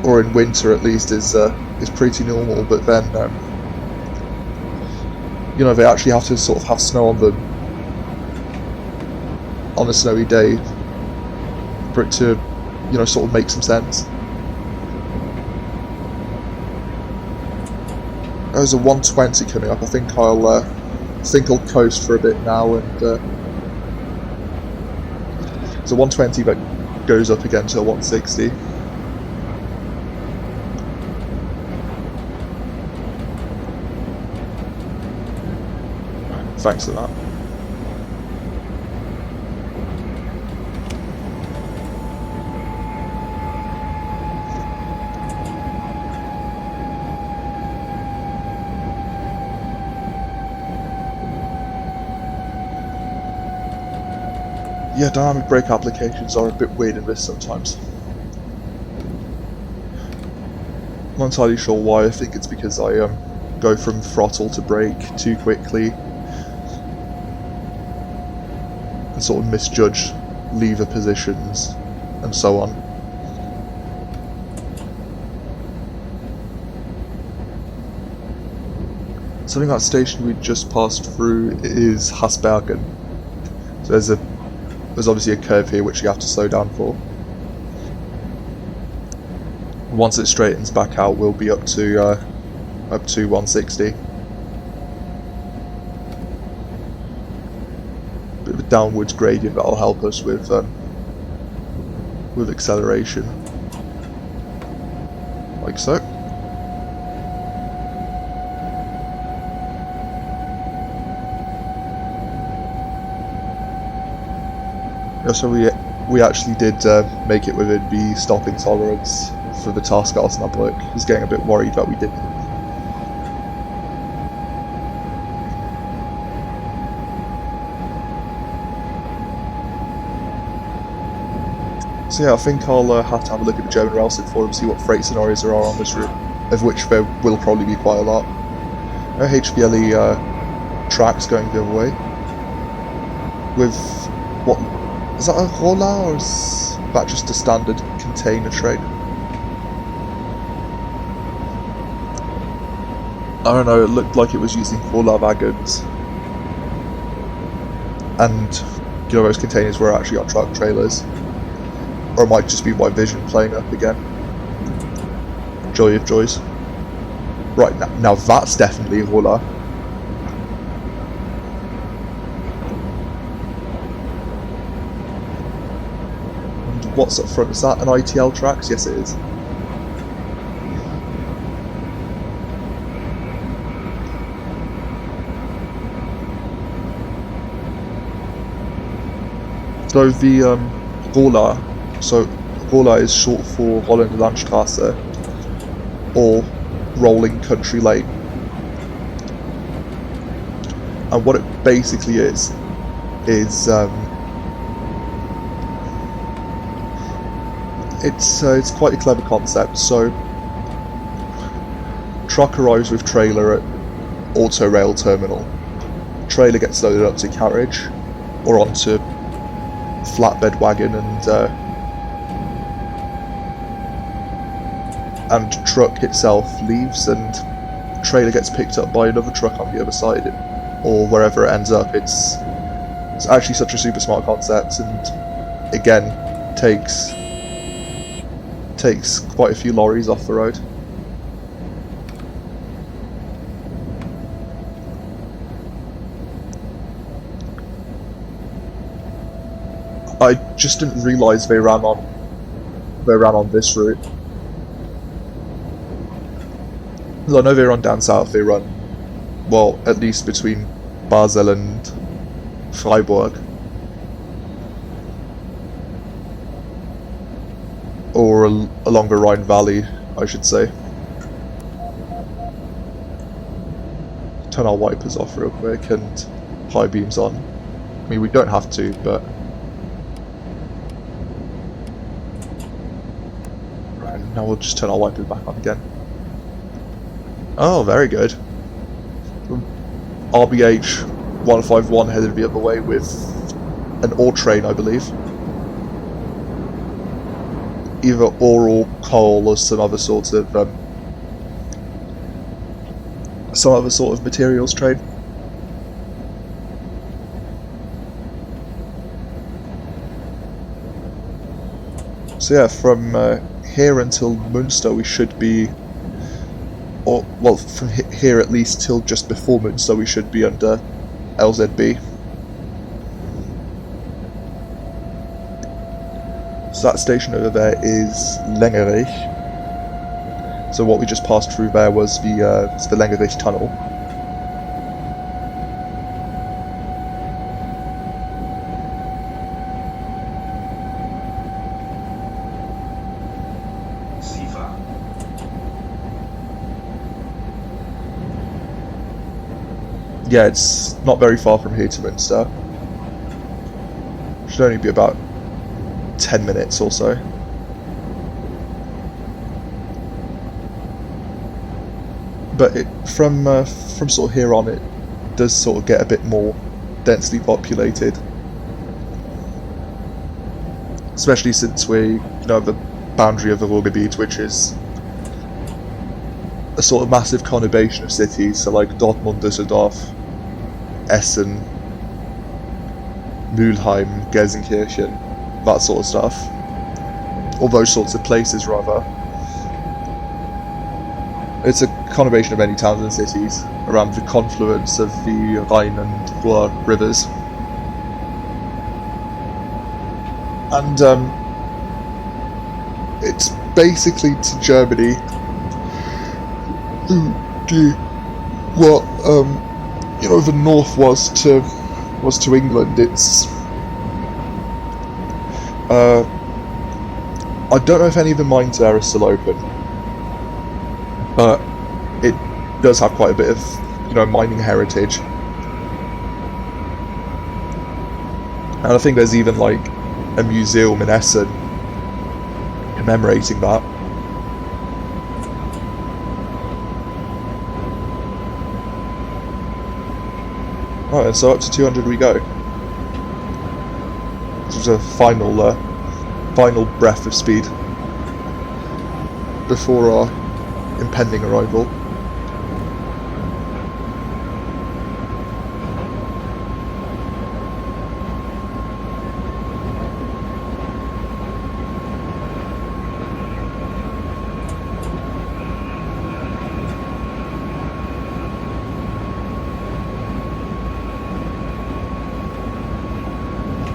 or in winter at least, is pretty normal, but then they actually have to sort of have snow on a snowy day for it to, sort of make some sense. There's a 120 coming up. I think I'll coast for a bit now, and there's a 120 that goes up again to a 160. Thanks for that. Yeah, dynamic brake applications are a bit weird in this sometimes. I'm not entirely sure why. I think it's because I go from throttle to brake too quickly, sort of misjudge lever positions and so on. Something that station we just passed through is Hasbergen. So there's obviously a curve here which you have to slow down for. Once it straightens back out, we'll be up to 160. Bit of a downwards gradient that'll help us with acceleration, like so. Yeah, so we actually did make it within the stopping tolerance for the task at Osnabrück. I was getting a bit worried that we didn't. So yeah, I think I'll have to have a look at the German Railsit forum, see what freight scenarios there are on this route, of which there will probably be quite a lot. No HVLE tracks going the other way. With, what, is that a roller or is that just a standard container train? I don't know, it looked like it was using roller wagons. And, those containers were actually on truck trailers. Or it might just be my vision playing up again. Joy of joys. Right, now that's definitely a roller. what's up front? Is that an ITLTracks? Yes, it is. So the Roller is short for Rollende Landstraße, or rolling country lane. And what it basically is it's quite a clever concept. So truck arrives with trailer at auto rail terminal. Trailer gets loaded up to carriage or onto flatbed wagon, and truck itself leaves, and trailer gets picked up by another truck on the other side, or wherever it ends up. It's actually such a super smart concept, and again takes quite a few lorries off the road. I just didn't realise they ran on this route. Well, I know they run down south. They run, well, at least between Basel and Freiburg, or along the Rhine Valley, I should say. Turn our wipers off real quick and high beams on. I mean, we don't have to, but right, now we'll just turn our wipers back on again. Oh, very good. RBH 151 headed the other way with an ore train, I believe. Either ore or coal or some other sort of materials train. So yeah, from here until Münster we should be, or well, from here at least till just before Münster we should be under LZB. So that station over there is Längerich. So what we just passed through there was the Längerich tunnel. Yeah, it's not very far from here to Münster. Should only be about 10 minutes or so. But from sort of here on, it does sort of get a bit more densely populated, especially since we have the boundary of the Ruhrgebiet, which is a sort of massive conurbation of cities, so like Dortmund, Düsseldorf, Essen, Mülheim, Gelsenkirchen, that sort of stuff. All those sorts of places, rather. It's a conurbation of many towns and cities around the confluence of the Rhine and Ruhr rivers. And it's basically to Germany what the north was to England. It's I don't know if any of the mines there are still open, but it does have quite a bit of mining heritage, and I think there's even like a museum in Essen commemorating that. Right, and so up to 200 we go. This was a final breath of speed before our impending arrival.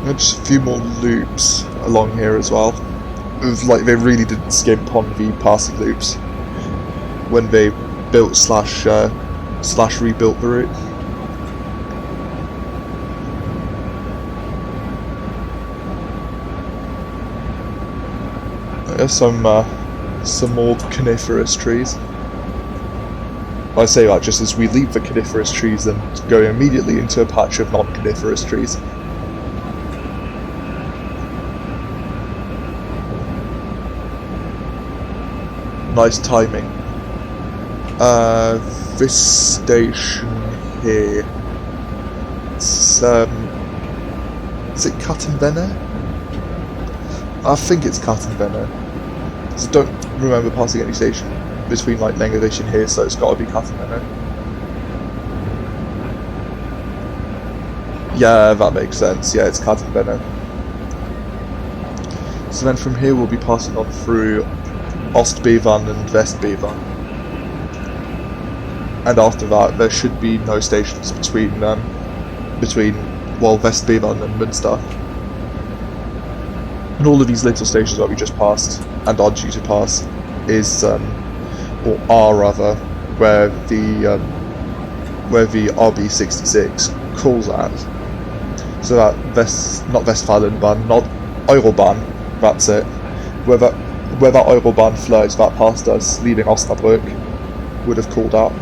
And just a few more loops along here as well. like they really didn't skimp on the passing loops when they built slash rebuilt the route. There's some more coniferous trees. I say that just as we leave the coniferous trees and go immediately into a patch of non-coniferous trees. Nice timing. This station here. It's, is it Kattenvene? I think it's Kattenvene. So I don't remember passing any station between like Lengerish and here, so it's got to be Kattenvene. Yeah, that makes sense. Yeah, it's Kattenvene. So then from here we'll be passing on through Ostbevan and Westbevan. And after that there should be no stations between Westbevan and Münster. And all of these little stations that we just passed and are due to pass is or are rather where the RB66 calls at. So that not Westfalenbahn, not Eurobahn, that's it. Where that Eurobahn flows that past us leaving Osnabrück would have called out.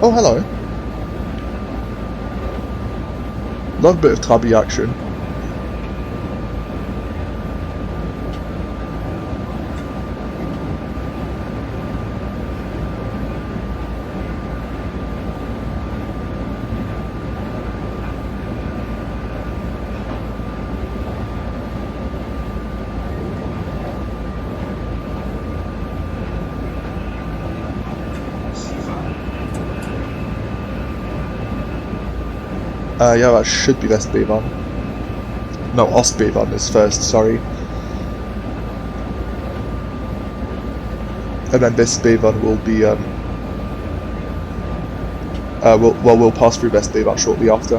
Oh, hello. Love a bit of tabby action. Yeah, that should be Westbevan. No, Ostbevan is first, sorry. And then Westbevan will be, we'll pass through Westbevan shortly after.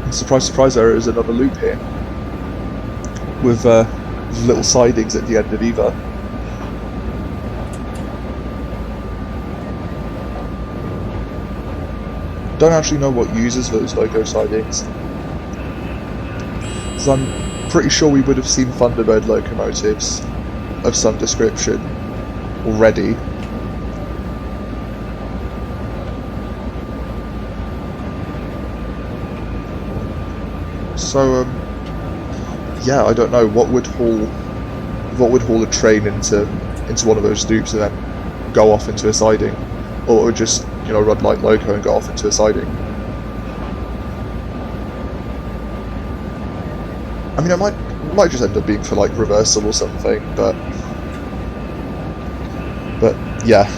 And surprise, surprise, there is another loop here. With little sidings at the end of either. Don't actually know what uses those loco sidings. So I'm pretty sure we would have seen Thunderbird locomotives of some description already. So yeah, I don't know what would haul a train into one of those loops and then go off into a siding, or it would just, you know, run like loco and go off into a siding. I mean, it might just end up being for like reversal or something, but yeah.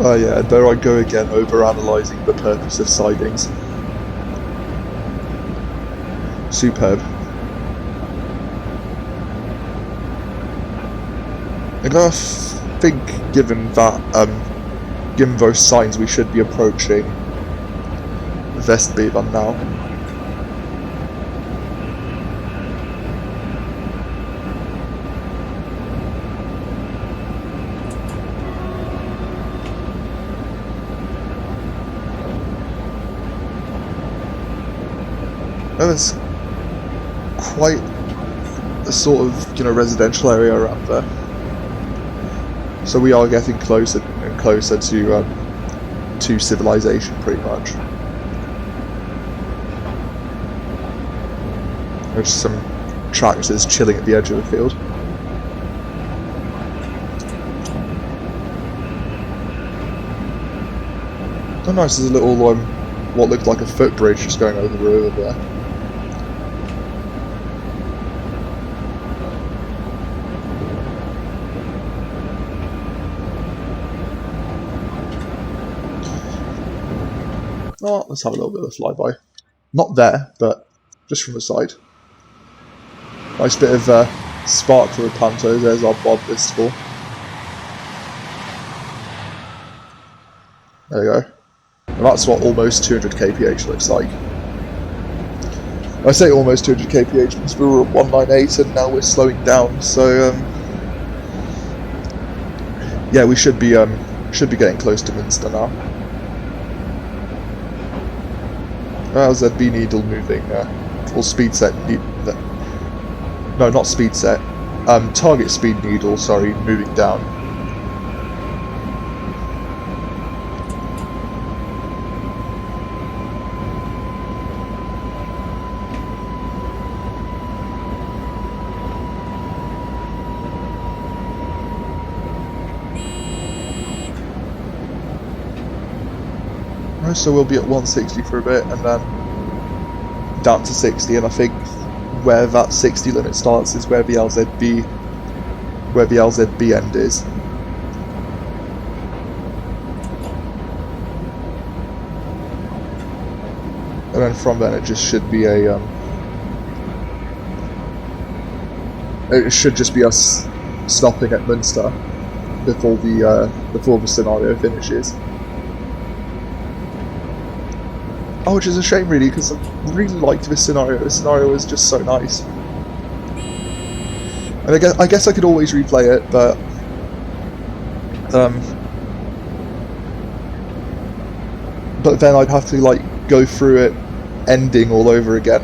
Oh yeah, and there I go again, over-analysing the purpose of sidings. Superb. And I think, given those signs, we should be approaching Westbevan now. And there's quite a sort of, you know, residential area around there. So we are getting closer and closer to civilization, pretty much. There's some tractors chilling at the edge of the field. Oh nice, there's a little what looked like a footbridge just going over the river there. Oh, let's have a little bit of a flyby. Not there, but just from the side. Nice bit of spark for the Panto. There's our bod visible. There you go. And that's what almost 200 kph looks like. I say almost 200 kph because we were at 198 and now we're slowing down. So yeah, we should be getting close to Münster now. ZB needle moving, or speed set. No, not speed set. Target speed needle. Sorry, moving down. So we'll be at 160 for a bit and then down to 60, and I think where that 60 limit starts is where the LZB end is. And then from then it just should be a it should just be us stopping at Münster before the scenario finishes. Oh, which is a shame really, because I really liked this scenario. This scenario was just so nice. And I guess I could always replay it, but then I'd have to like go through it ending all over again.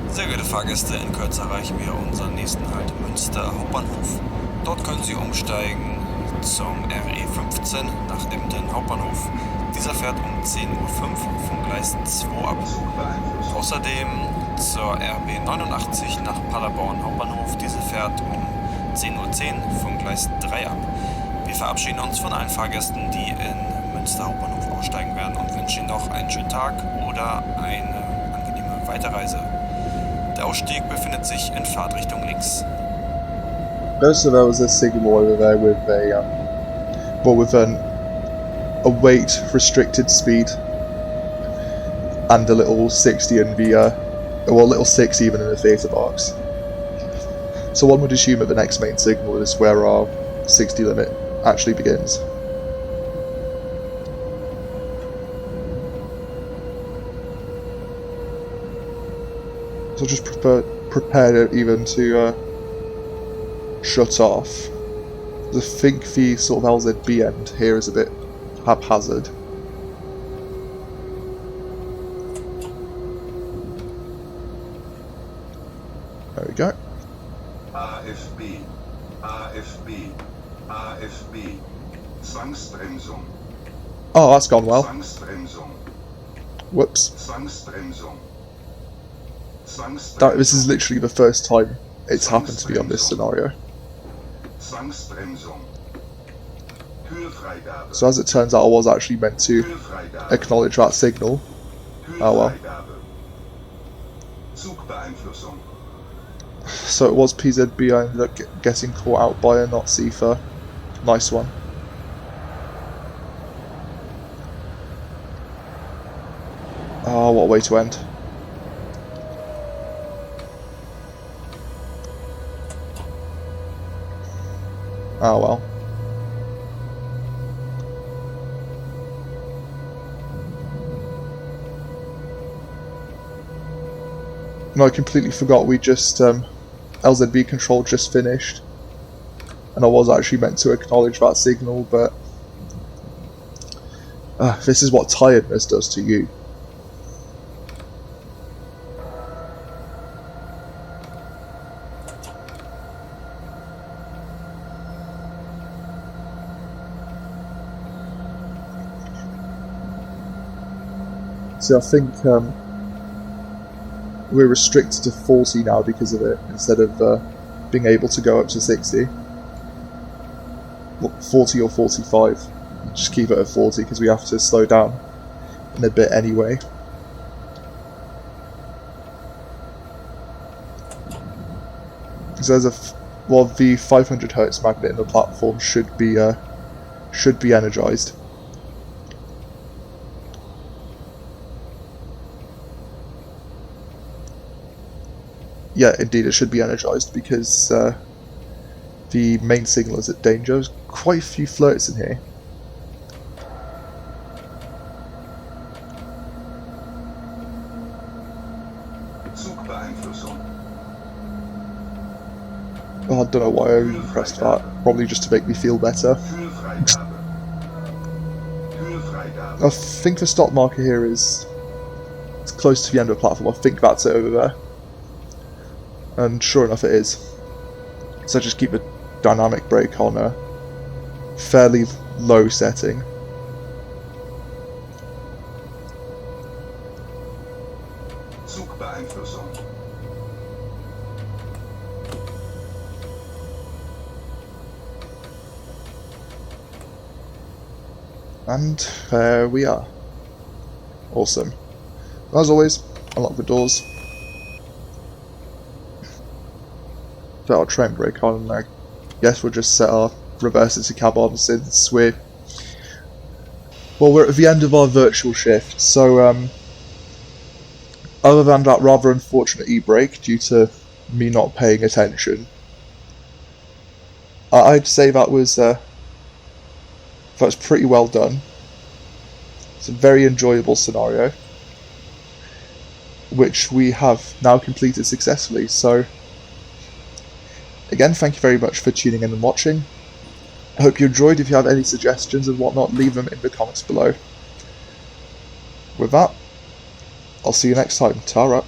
Sehr geehrte Fahrgäste, in Kürze erreichen wir unseren nächsten Halt Münster Hauptbahnhof. Dort können Sie umsteigen zum RE15 nach Emden Hauptbahnhof. Dieser fährt um 10:05 Uhr vom Gleis 2 ab. Außerdem zur RB89 nach Paderborn Hauptbahnhof. Diese fährt um 10:10 Uhr vom Gleis 3 ab. Wir verabschieden uns von allen Fahrgästen, die in Münster Hauptbahnhof aussteigen werden, und wünschen Ihnen noch einen schönen Tag oder eine angenehme Weiterreise. Der Ausstieg befindet sich in Fahrtrichtung links. So there was a signal over there with a weight restricted speed and a little 60 in the well, a little 6 even in the theatre box. So one would assume that the next main signal is where our 60 limit actually begins. So just prepare even to shut off. I think the sort of LZB end here is a bit haphazard. There we go. AFB, AFB, AFB, Zwangsbremsung. Oh, that's gone well. Zwangsbremsung. Whoops. Zwangsbremsung. This is literally the first time it's happened to me on this scenario. Zwangsbremsung. Türfreigabe. So as it turns out, I was actually meant to acknowledge that signal. Oh well. Zugbeeinflussung. So it was PZB I ended up getting caught out by, and not CIFA. Nice one. Oh, what a way to end. Oh well. No, I completely forgot we just LZB control just finished, and I was actually meant to acknowledge that signal, but this is what tiredness does to you. So I think we're restricted to 40 now because of it, instead of being able to go up to 60. Well, 40 or 45. Just keep it at 40 because we have to slow down in a bit anyway. So there's well, the 500 Hz magnet in the platform should be energized. Yeah, indeed, it should be energized because the main signal is at danger. There's quite a few flirts in here. Zugbeeinflussung. Oh, I don't know why I even pressed that. Probably just to make me feel better. Kühlfreigabe. Kühlfreigabe. I think the stop marker here is it's close to the end of the platform. I think that's it over there. And sure enough it is. So just keep the dynamic brake on a fairly low setting. Zugbeeinflussung. And there we are. Awesome. As always, unlock the doors. Set our train brake on, and I guess we'll just set our reverser to cab on since we're at the end of our virtual shift. So other than that rather unfortunate e-brake due to me not paying attention, I'd say that was pretty well done. It's a very enjoyable scenario, which we have now completed successfully. So again, thank you very much for tuning in and watching. I hope you enjoyed. If you have any suggestions and whatnot, leave them in the comments below. With that, I'll see you next time. Ta-ra.